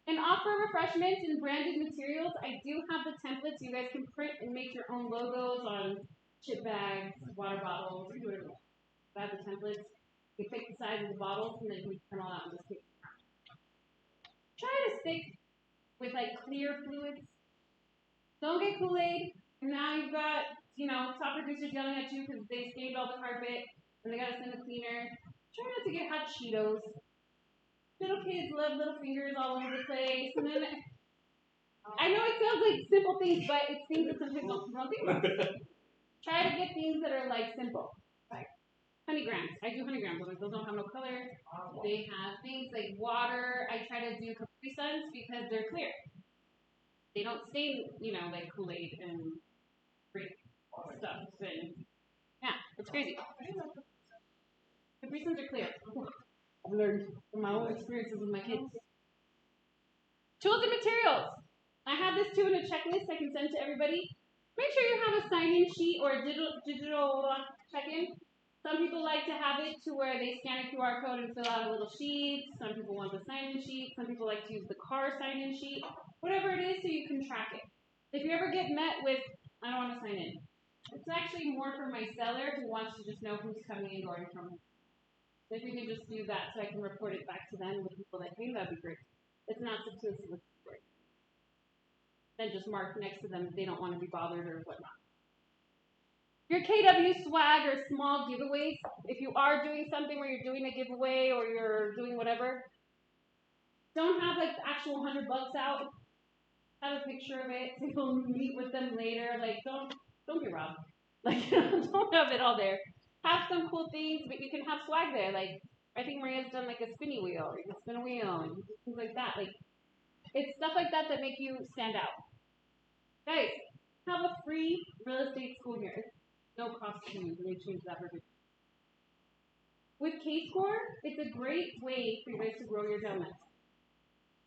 And offer refreshments and branded materials. I do have the templates. You guys can print and make your own logos on chip bags, water bottles, or whatever. I have the templates. You pick the size of the bottles, and then you can print all out and just take it. Try to stick with clear fluids. Don't get Kool-Aid. And now you've got, top producers yelling at you because they stained all the carpet and they got to send a cleaner. Try not to get hot Cheetos. Little kids love little fingers all over the place. And then, I know it sounds like simple things, but it's things that some people don't think about. Try to get things that are simple. Like honey grams. I do honey grams. Those don't have no color. They have things like water. I try to do Capri Suns because they're clear. They don't stain, like Kool-Aid and great stuff. And yeah, it's crazy. Capri Suns are clear. I've learned from my own experiences with my kids. Tools and materials. I have this too in a checklist I can send to everybody. Make sure you have a sign-in sheet or a digital check-in. Some people like to have it to where they scan a QR code and fill out a little sheet. Some people want the sign-in sheet. Some people like to use the car sign-in sheet. Whatever it is so you can track it. If you ever get met with, I don't want to sign in, it's actually more for my seller who wants to just know who's coming and going from him. If you can just do that so I can report it back to them, the people that came, that'd be great. It's not substantive with the then just mark next to them if they don't want to be bothered or whatnot. Your KW swag or small giveaways, if you are doing something where you're doing a giveaway or you're doing whatever, don't have like the actual $100 out. Have a picture of it. So you'll meet with them later. Like don't be robbed. Like don't have it all there. Have some cool things, but you can have swag there. Like I think Maria's done like a spinny wheel. You can spin a wheel and things like that. Like it's stuff like that that make you stand out. Guys, have a free real estate school here. It's no cost to you. They change that verbiage. With K-Score, it's a great way for you guys to grow your donuts.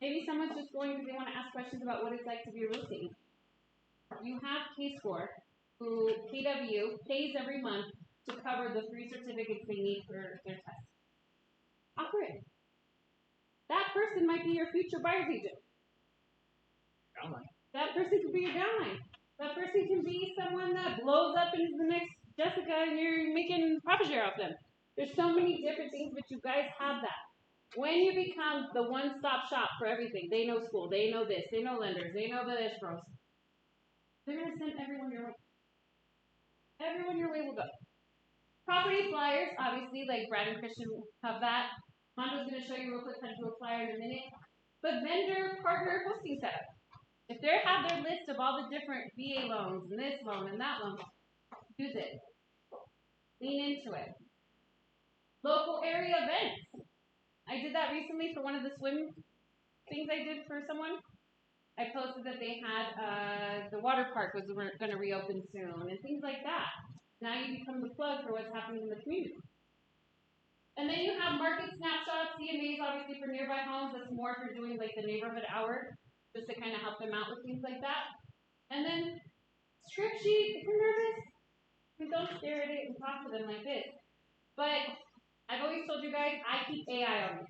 Maybe someone's just going because they want to ask questions about what it's like to be a real estate agent. You have K-Score, who KW pays every month to cover the free certificates they need for their test. Offer it. That person might be your future buyer's agent. Downline. That person could be your downline. That person can be someone that blows up and is the next Jessica and you're making profit share off them. There's so many different things, but you guys have that. When you become the one-stop shop for everything, they know school, they know this, they know lenders, they know the escrows, they're going to send everyone your way. Everyone your way will go. Property flyers, obviously, like Brad and Christian have that. Mondo's going to show you real quick how to do a flyer in a minute. But vendor partner hosting setup. If they have their list of all the different VA loans and this loan and that loan, use it. Lean into it. Local area events. I did that recently for one of the swim things I did for someone. I posted that they had the water park was going to reopen soon and things like that. Now you become the plug for what's happening in the community. And then you have market snapshots, CMAs obviously for nearby homes. That's more for doing like the neighborhood hour, just to kind of help them out with things like that. And then script sheet, if you're nervous, you don't stare at it and talk to them like this. But I've always told you guys, I keep AI on me.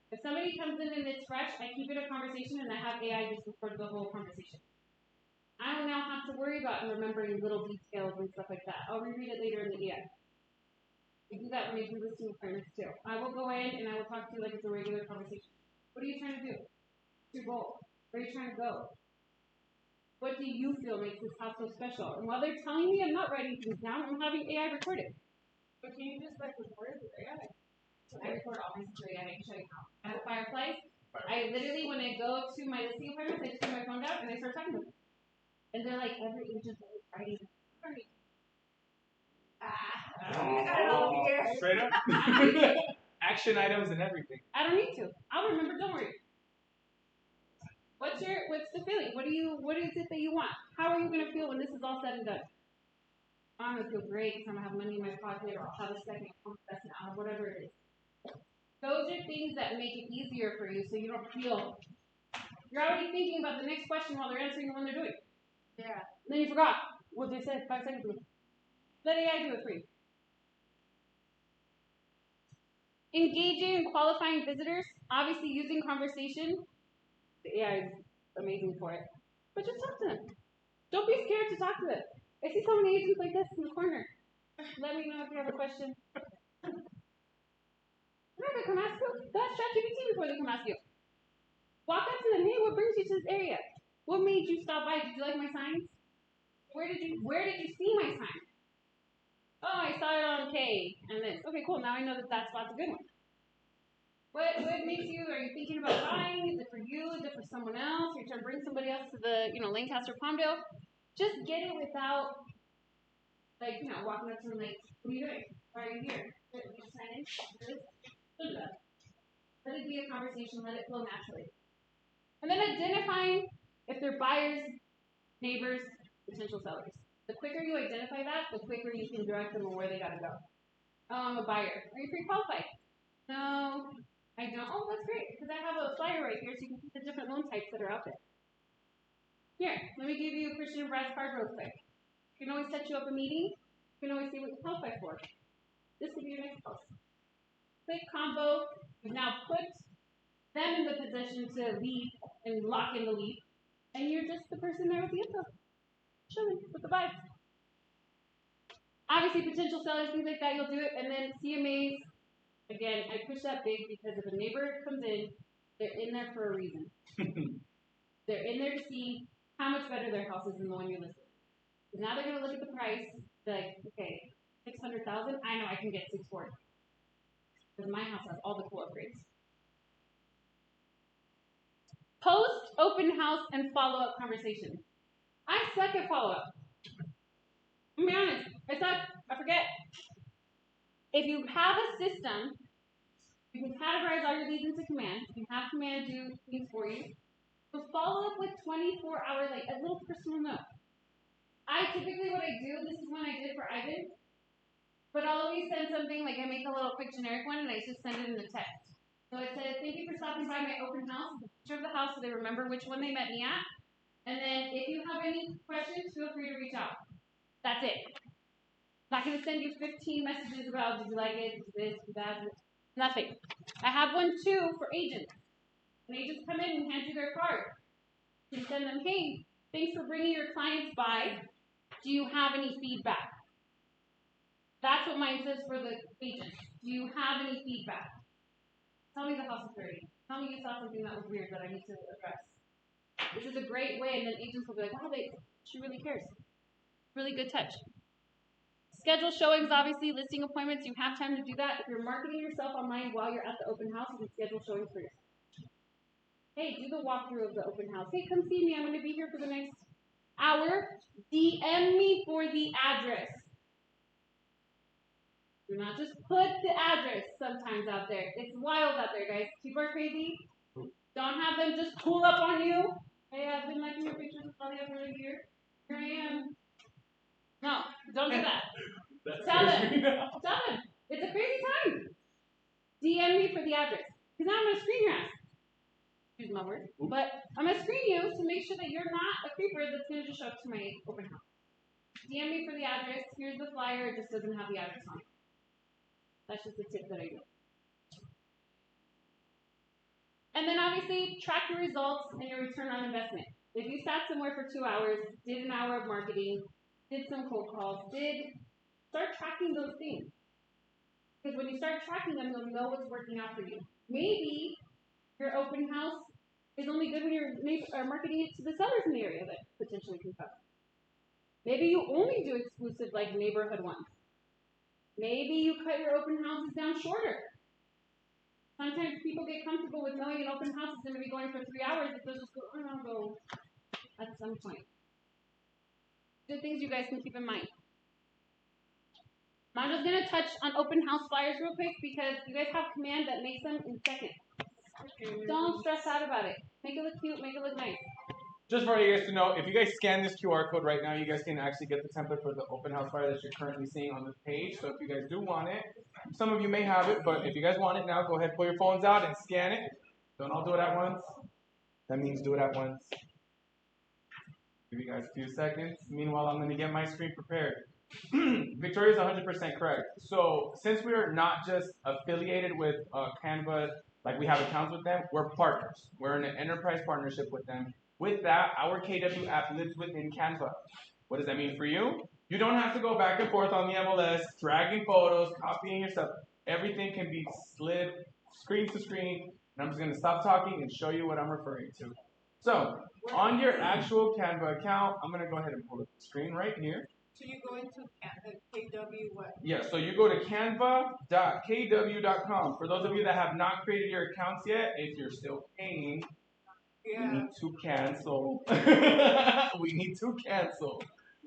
If somebody comes in and it's fresh, I keep it a conversation and I have AI just record the whole conversation. I don't now have to worry about remembering little details and stuff like that. I'll reread it later in the AI. I do that when I do listing appointments too. I will go in and I will talk to you like it's a regular conversation. What are you trying to do? What's your goal? Where are you trying to go? What do you feel makes this house so special? And while they're telling me, I'm not writing things down. I'm having AI record it. But can you just like record it with AI? I record all my story. I can show you how. I have Fireflies. I literally, when I go to my listing appointments, I just put my phone down and I start talking to them. And they're like, every agent that is writing. Straight up. Action items and everything. I don't need to. I'll remember. Don't worry. What's the feeling? What is it that you want? How are you gonna feel when this is all said and done? I'm gonna feel great because I'm gonna have money in my pocket, or I'll have a second investment out, whatever it is. Those are things that make it easier for you, so you don't feel you're already thinking about the next question while they're answering the one they're doing. Yeah. And then you forgot what they said 5 seconds ago. Let AI do it for you. Engaging and qualifying visitors, obviously using conversation. The AI is amazing for it. But just talk to them. Don't be scared to talk to them. I see so many agents like this in the corner. Let me know if you have a question. They're not going to come ask you. That's ChatGPT before they come ask you. Walk up to them. Hey, what brings you to this area? What made you stop by? Did you like my signs? Where did you see my sign? Oh, I saw it on K and this. Okay, cool. Now I know that spot's a good one. What makes you? Are you thinking about buying? Is it for you? Is it for someone else? Are you trying to bring somebody else to the Lancaster, Palmdale? Just get it without walking up to them like, what are you doing? Why are you here? Did you sign in? Let it be a conversation. Let it flow naturally. And then identifying if they're buyers, neighbors, potential sellers. The quicker you identify that, the quicker you can direct them on where they gotta go. Oh, I'm a buyer. Are you pre-qualified? No, I don't. Oh, that's great, because I have a flyer right here so you can see the different loan types that are out there. Here, let me give you Christian and Brad's card real quick. You can always set you up a meeting. You can always see what you qualify for. This will be your next post. Quick combo. You've now put them in the position to lead and lock in the lead. And you're just the person there with the info. Chilling with the vibes. Obviously, potential sellers, things like that, you'll do it. And then CMAs, again, I push that big because if a neighbor comes in, they're in there for a reason. They're in there to see how much better their house is than the one you listed. Because now they're going to look at the price, Be like, okay, 600,000. I know I can get 640 because my house has all the cool upgrades. Post, open house, and follow-up conversation. I suck at follow-up. I'm gonna be honest. I suck. I forget. If you have a system, you can categorize all your leads into command. You can have command do things for you. So follow up with 24 hours, like a little personal note. I typically, what I do, this is one I did for Ivan, but I'll always send something, like I make a little quick generic one and I just send it in the text. So it says, thank you for stopping by my open house. The picture of the house so they remember which one they met me at. And then if you have any questions, feel free to reach out. That's it. I'm not going to send you 15 messages about, did you like it, did this, did that, nothing. I have one too for agents. When agents come in and hand you their card, you can send them, hey, thanks for bringing your clients by. Do you have any feedback? That's what mine says for the agent. Do you have any feedback? Tell me the house is dirty. Tell me you saw something that was weird that I need to address. This is a great way, and then agents will be like, wow, she really cares. Really good touch. Schedule showings, obviously, listing appointments. You have time to do that. If you're marketing yourself online while you're at the open house, you can schedule showings for yourself. Hey, do the walkthrough of the open house. Hey, come see me. I'm going to be here for the next hour. DM me for the address. Do not just put the address sometimes out there. It's wild out there, guys. People are crazy. Don't have them just pull up on you. Hey, I've been liking your pictures probably for a year. Here I am. No, don't do that. Tell them. It's a crazy time. DM me for the address. Because now I'm going to screen your ass. Use my word. But I'm going to screen you to make sure that you're not a creeper that's going to just show up to my open house. DM me for the address. Here's the flyer. It just doesn't have the address on it. That's just a tip that I do. And then obviously, track your results and your return on investment. If you sat somewhere for 2 hours, did an hour of marketing, did some cold calls, start tracking those things. Because when you start tracking them, you'll know what's working out for you. Maybe your open house is only good when you're marketing it to the sellers in the area that potentially can come. Maybe you only do exclusive, like neighborhood ones. Maybe you cut your open houses down shorter. Sometimes people get comfortable with knowing an open house is going to be going for 3 hours, but they'll just go, oh, I'll go at some point. Good things you guys can keep in mind. I'm just going to touch on open house flyers real quick because you guys have command that makes them in seconds. Don't stress out about it. Make it look cute, make it look nice. Just for you guys to know, if you guys scan this QR code right now, you guys can actually get the template for the open house flyer that you're currently seeing on this page. So if you guys do want it, some of you may have it, but if you guys want it now, go ahead, pull your phones out and scan it. Don't all do it at once. That means do it at once. Give you guys a few seconds. Meanwhile, I'm going to get my screen prepared. Victoria's 100% correct. So since we are not just affiliated with Canva, like we have accounts with them, we're partners. We're in an enterprise partnership with them. With that, our KW app lives within Canva. What does that mean for you? You don't have to go back and forth on the MLS, dragging photos, copying your stuff. Everything can be slid screen to screen. And I'm just going to stop talking and show you what I'm referring to. So, on your actual Canva account, I'm going to go ahead and pull up the screen right here. So you go into KW what? Yeah, so you go to canva.kw.com. For those of you that have not created your accounts yet, if you're still paying, we need to cancel. We need to cancel.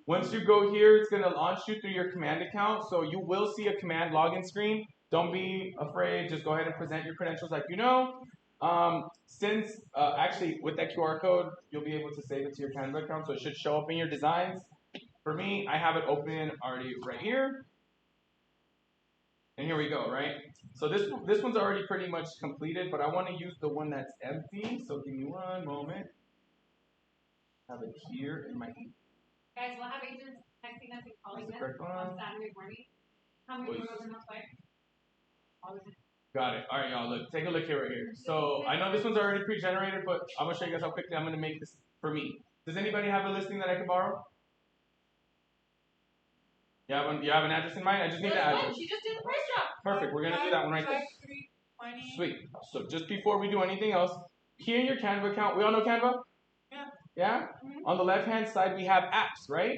Once you go here, it's going to launch you through your command account. So you will see a command login screen. Don't be afraid. Just go ahead and present your credentials like you know. Actually, with that QR code, you'll be able to save it to your Canva account. So it should show up in your designs. For me, I have it open already right here. And here we go, right? So this one's already pretty much completed, but I want to use the one that's empty. So give me one moment. Have it here in my Guys, we'll have agents texting us and calling us on Saturday morning. How many photos in the flyer? Got it. All right, y'all. Look, take a look here right here. So I know this one's already pre-generated, but I'm gonna show you guys how quickly I'm gonna make this for me. Does anybody have a listing that I can borrow? You have an address in mind? I just need the address. She just did the price drop. Perfect. We're gonna do that one right there. Sweet. So just before we do anything else, here in your Canva account, we all know Canva? Yeah. Yeah? On the left-hand side, we have apps, right?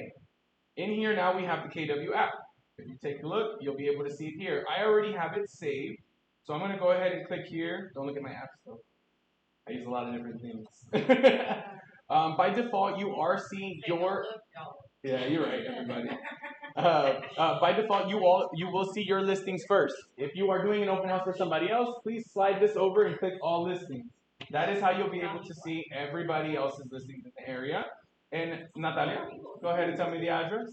In here now we have the KW app. If you take a look, you'll be able to see it here. I already have it saved. So I'm going to go ahead and click here. Don't look at my apps though. I use a lot of different things. By default, you are seeing your... Yeah, you're right, everybody. By default, you will see your listings first. If you are doing an open house for somebody else, please slide this over and click all listings. That is how you'll be able to see everybody else's listings in the area. And Natalia, go ahead and tell me the address.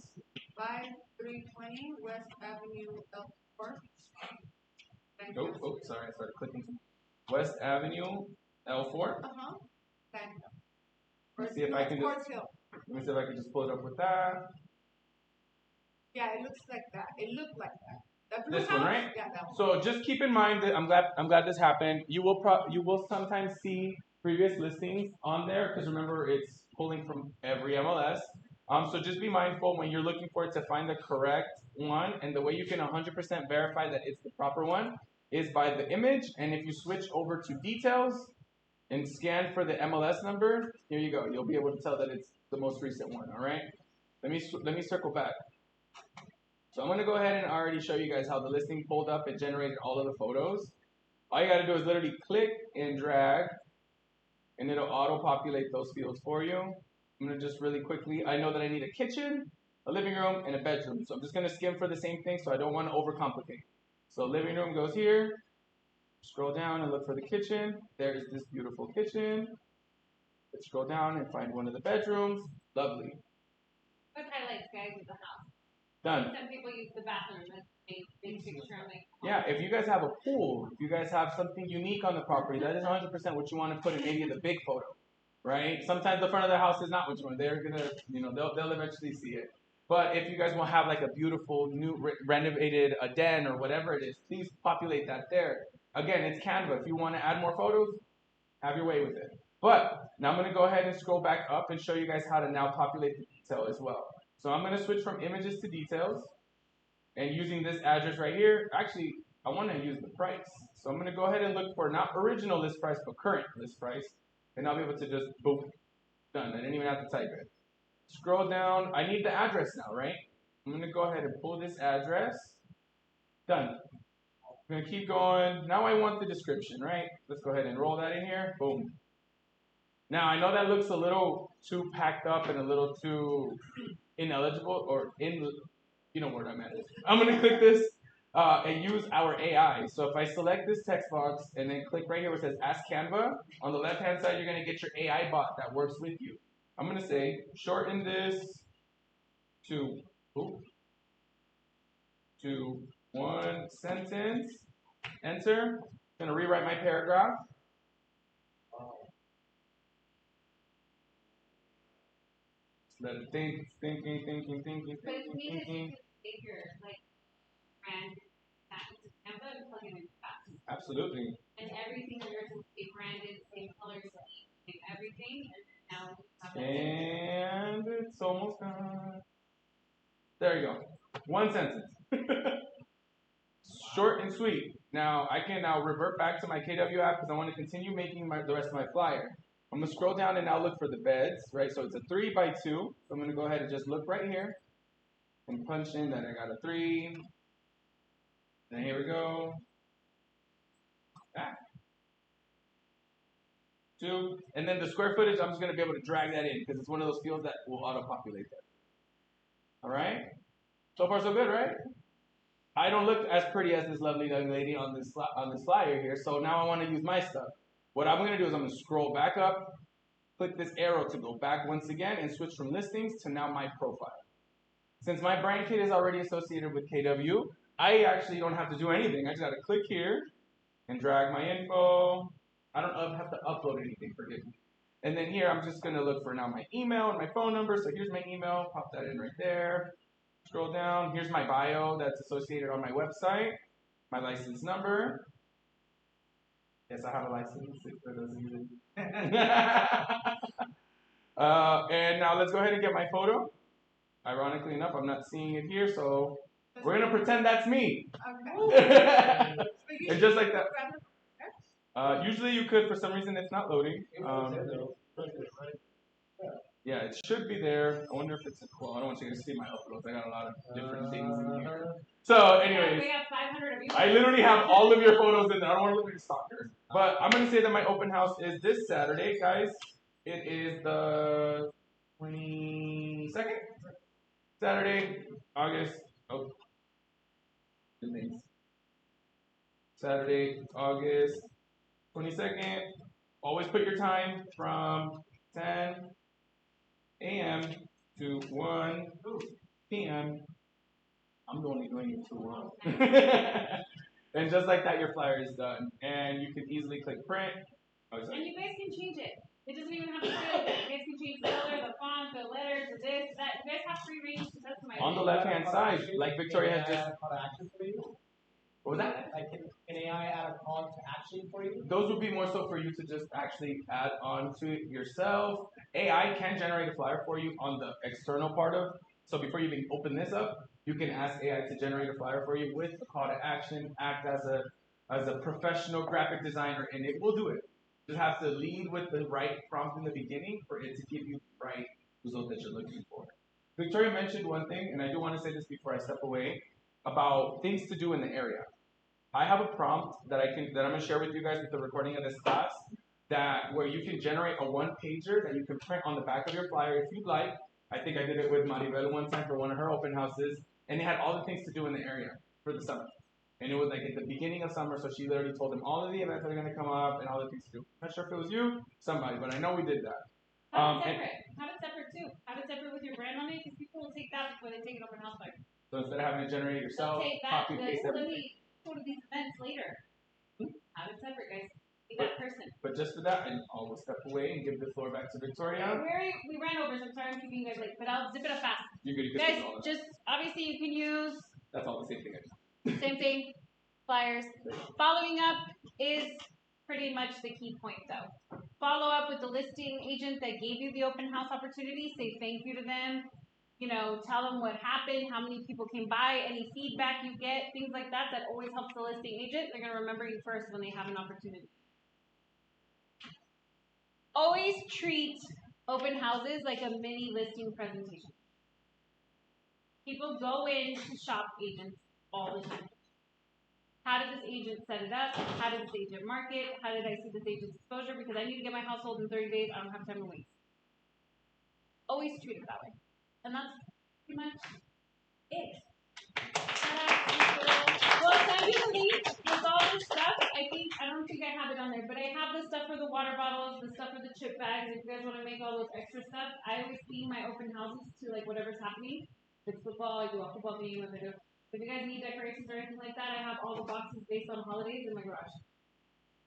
5320 West Avenue, L4. Oh, sorry, I started clicking. West Avenue, L4. Let me see if I can just pull it up with that. Yeah, it looks like that. It looked like that. This one, right? Yeah, that one. So just keep in mind that I'm glad this happened. You will sometimes see previous listings on there because remember it's pulling from every MLS. So just be mindful when you're looking for it to find the correct one, and the way you can 100% verify that it's the proper one is by the image. And if you switch over to details and scan for the MLS number, here you go. You'll be able to tell that it's the most recent one. All right. Let me circle back. So I'm going to go ahead and already show you guys how the listing pulled up. It generated all of the photos. All you got to do is literally click and drag, and it'll auto-populate those fields for you. I'm going to just really quickly, I know that I need a kitchen, a living room, and a bedroom. So I'm just going to skim for the same thing so I don't want to overcomplicate. So living room goes here. Scroll down and look for the kitchen. There is this beautiful kitchen. Let's scroll down and find one of the bedrooms. Lovely. What highlights, guys, of the house? Done. Some people use the bathroom as a big picture. Yeah, if you guys have a pool, if you guys have something unique on the property, that is 100% what you want to put in maybe the big photo, right? Sometimes the front of the house is not what you want. They're gonna, they'll eventually see it. But if you guys want to have like a beautiful new renovated a den or whatever it is, please populate that there. Again, it's Canva. If you want to add more photos, have your way with it. But now I'm going to go ahead and scroll back up and show you guys how to now populate the detail as well. So I'm going to switch from images to details. And using this address right here, actually, I want to use the price. So I'm going to go ahead and look for not original list price, but current list price. And I'll be able to just, boom, done. I didn't even have to type it. Scroll down. I need the address now, right? I'm going to go ahead and pull this address. Done. I'm going to keep going. Now I want the description, right? Let's go ahead and roll that in here. Boom. Now, I know that looks a little too packed up and a little too ineligible or you know what I meant. I'm going to click this and use our AI. So if I select this text box and then click right here where it says Ask Canva, on the left-hand side, you're going to get your AI bot that works with you. I'm going to say, shorten this to one sentence. Enter. I'm going to rewrite my paragraph. Let it think, thinking. But it's needed to take your brand Canva and plug it in fast. Absolutely. And everything on yours will be branded, same colors, same everything, and now and it's almost done. There you go. One sentence. Short and sweet. Now I can now revert back to my KW app because I want to continue making the rest of my flyer. I'm going to scroll down and now look for the beds, right? So it's a 3x2. So I'm going to go ahead and just look right here and punch in that I got a 3. And here we go. 2. And then the square footage, I'm just going to be able to drag that in because it's one of those fields that will auto-populate that. All right? So far, so good, right? I don't look as pretty as this lovely young lady on this flyer here, so now I want to use my stuff. What I'm going to do is I'm going to scroll back up, click this arrow to go back once again, and switch from listings to now my profile. Since my brand kit is already associated with KW, I actually don't have to do anything. I just got to click here and drag my info. I don't have to upload anything, forgive me. And then here, I'm just going to look for now my email and my phone number. So here's my email. Pop that in right there. Scroll down. Here's my bio that's associated on my website. My license number. Yes, I have a license for those of you. And now let's go ahead and get my photo. Ironically enough, I'm not seeing it here, so we're going to pretend that's me. Okay. And just like that. Usually you could, for some reason it's not loading. Yeah, it should be there. I wonder if it's well. I don't want you guys to see my uploads. I got a lot of different things in here. So, anyways, we have 500 of you. I literally have all of your photos in there. I don't want to look like a stalker. But I'm gonna say that my open house is this Saturday, guys. It is the 22nd. Saturday, August. Oh, good names. Saturday, August 22nd. Always put your time from 10 a.m. to 1 p.m. I'm only doing it too well. And just like that, your flyer is done. And you can easily click print. Oh, and you guys can change it. It doesn't even have to say it. You guys can change the color, the font, the letters, the this, that. You guys have free range to customize on the it. left-hand side, like Victoria has just. Call to action for you? What was that? Like, can AI add a call to action for you? Those would be more so for you to just actually add on to it yourself. AI can generate a flyer for you on the external part of. So before you even open this up, you can ask AI to generate a flyer for you with a call to action, act as a professional graphic designer, and it will do it. You just have to lead with the right prompt in the beginning for it to give you the right result that you're looking for. Victoria mentioned one thing, and I do want to say this before I step away, about things to do in the area. I have a prompt that I'm going to share with you guys with the recording of this class, where you can generate a one-pager that you can print on the back of your flyer if you'd like. I think I did it with Maribel one time for one of her open houses, and it had all the things to do in the area for the summer. And it was like at the beginning of summer, so she literally told them all of the events that are going to come up and all the things to do. I'm not sure if it was you, somebody, but I know we did that. Have it separate too. Have it separate with your brand on it, because people will take that before they take an open house flyer. So instead of having to generate it yourself, copy paste everything. Go to these events later. Have it separate, guys. Be that person. But just for that, I will step away and give the floor back to Victoria. We ran over, so I'm sorry I'm keeping you guys late, but I'll zip it up fast. You guys, just obviously you can use. That's all the same thing. Same thing. Flyers. Following up is pretty much the key point, though. Follow up with the listing agent that gave you the open house opportunity. Say thank you to them. Tell them what happened, how many people came by, any feedback you get, things like that. That always helps the listing agent. They're going to remember you first when they have an opportunity. Always treat open houses like a mini listing presentation. People go in to shop agents all the time. How did this agent set it up? How did this agent market? How did I see this agent's exposure? Because I need to get my household in 30 days. I don't have time to wait. Always treat it that way. And that's pretty much it. We'll send you the link with all this stuff. I don't think I have it on there, but I have the stuff for the water bottles, the stuff for the chip bags. If you guys want to make all those extra stuff, I always theme my open houses to like whatever's happening. If it's football, I do a football game. If you guys need decorations or anything like that, I have all the boxes based on holidays in my garage.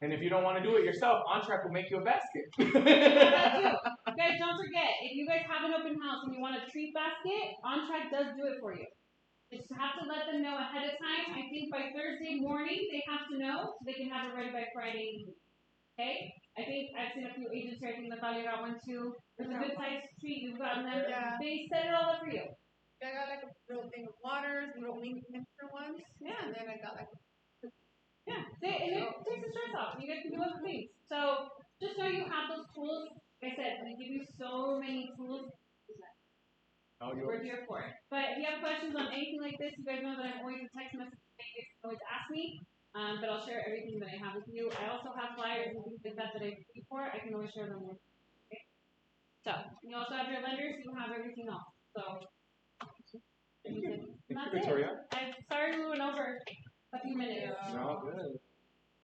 And if you don't want to do it yourself, OnTrack will make you a basket. That too. Guys, don't forget, if you guys have an open house and you want a treat basket, OnTrack does do it for you. You just have to let them know ahead of time. I think by Thursday morning they have to know so they can have it ready by Friday evening. Okay? I think I've seen a few agents here. I think Natalia got one too. There's a good sized treat you've gotten them. Yeah. They set it all up for you. I got like a little thing of waters, little mixer ones. Yeah. And then I got like Yeah, and it takes the stress off. You guys can do other things. So just know you have those tools. Like I said, they give you so many tools. We're here for it. But if you have questions on anything like this, you guys know that I'm always a text message. You can always ask me. But I'll share everything that I have with you. I also have flyers and things like that I paid for. I can always share them with you. Okay? So you also have your lenders. You have everything else. So. Thank you, Victoria. I'm sorry we went over a few minutes. No, good.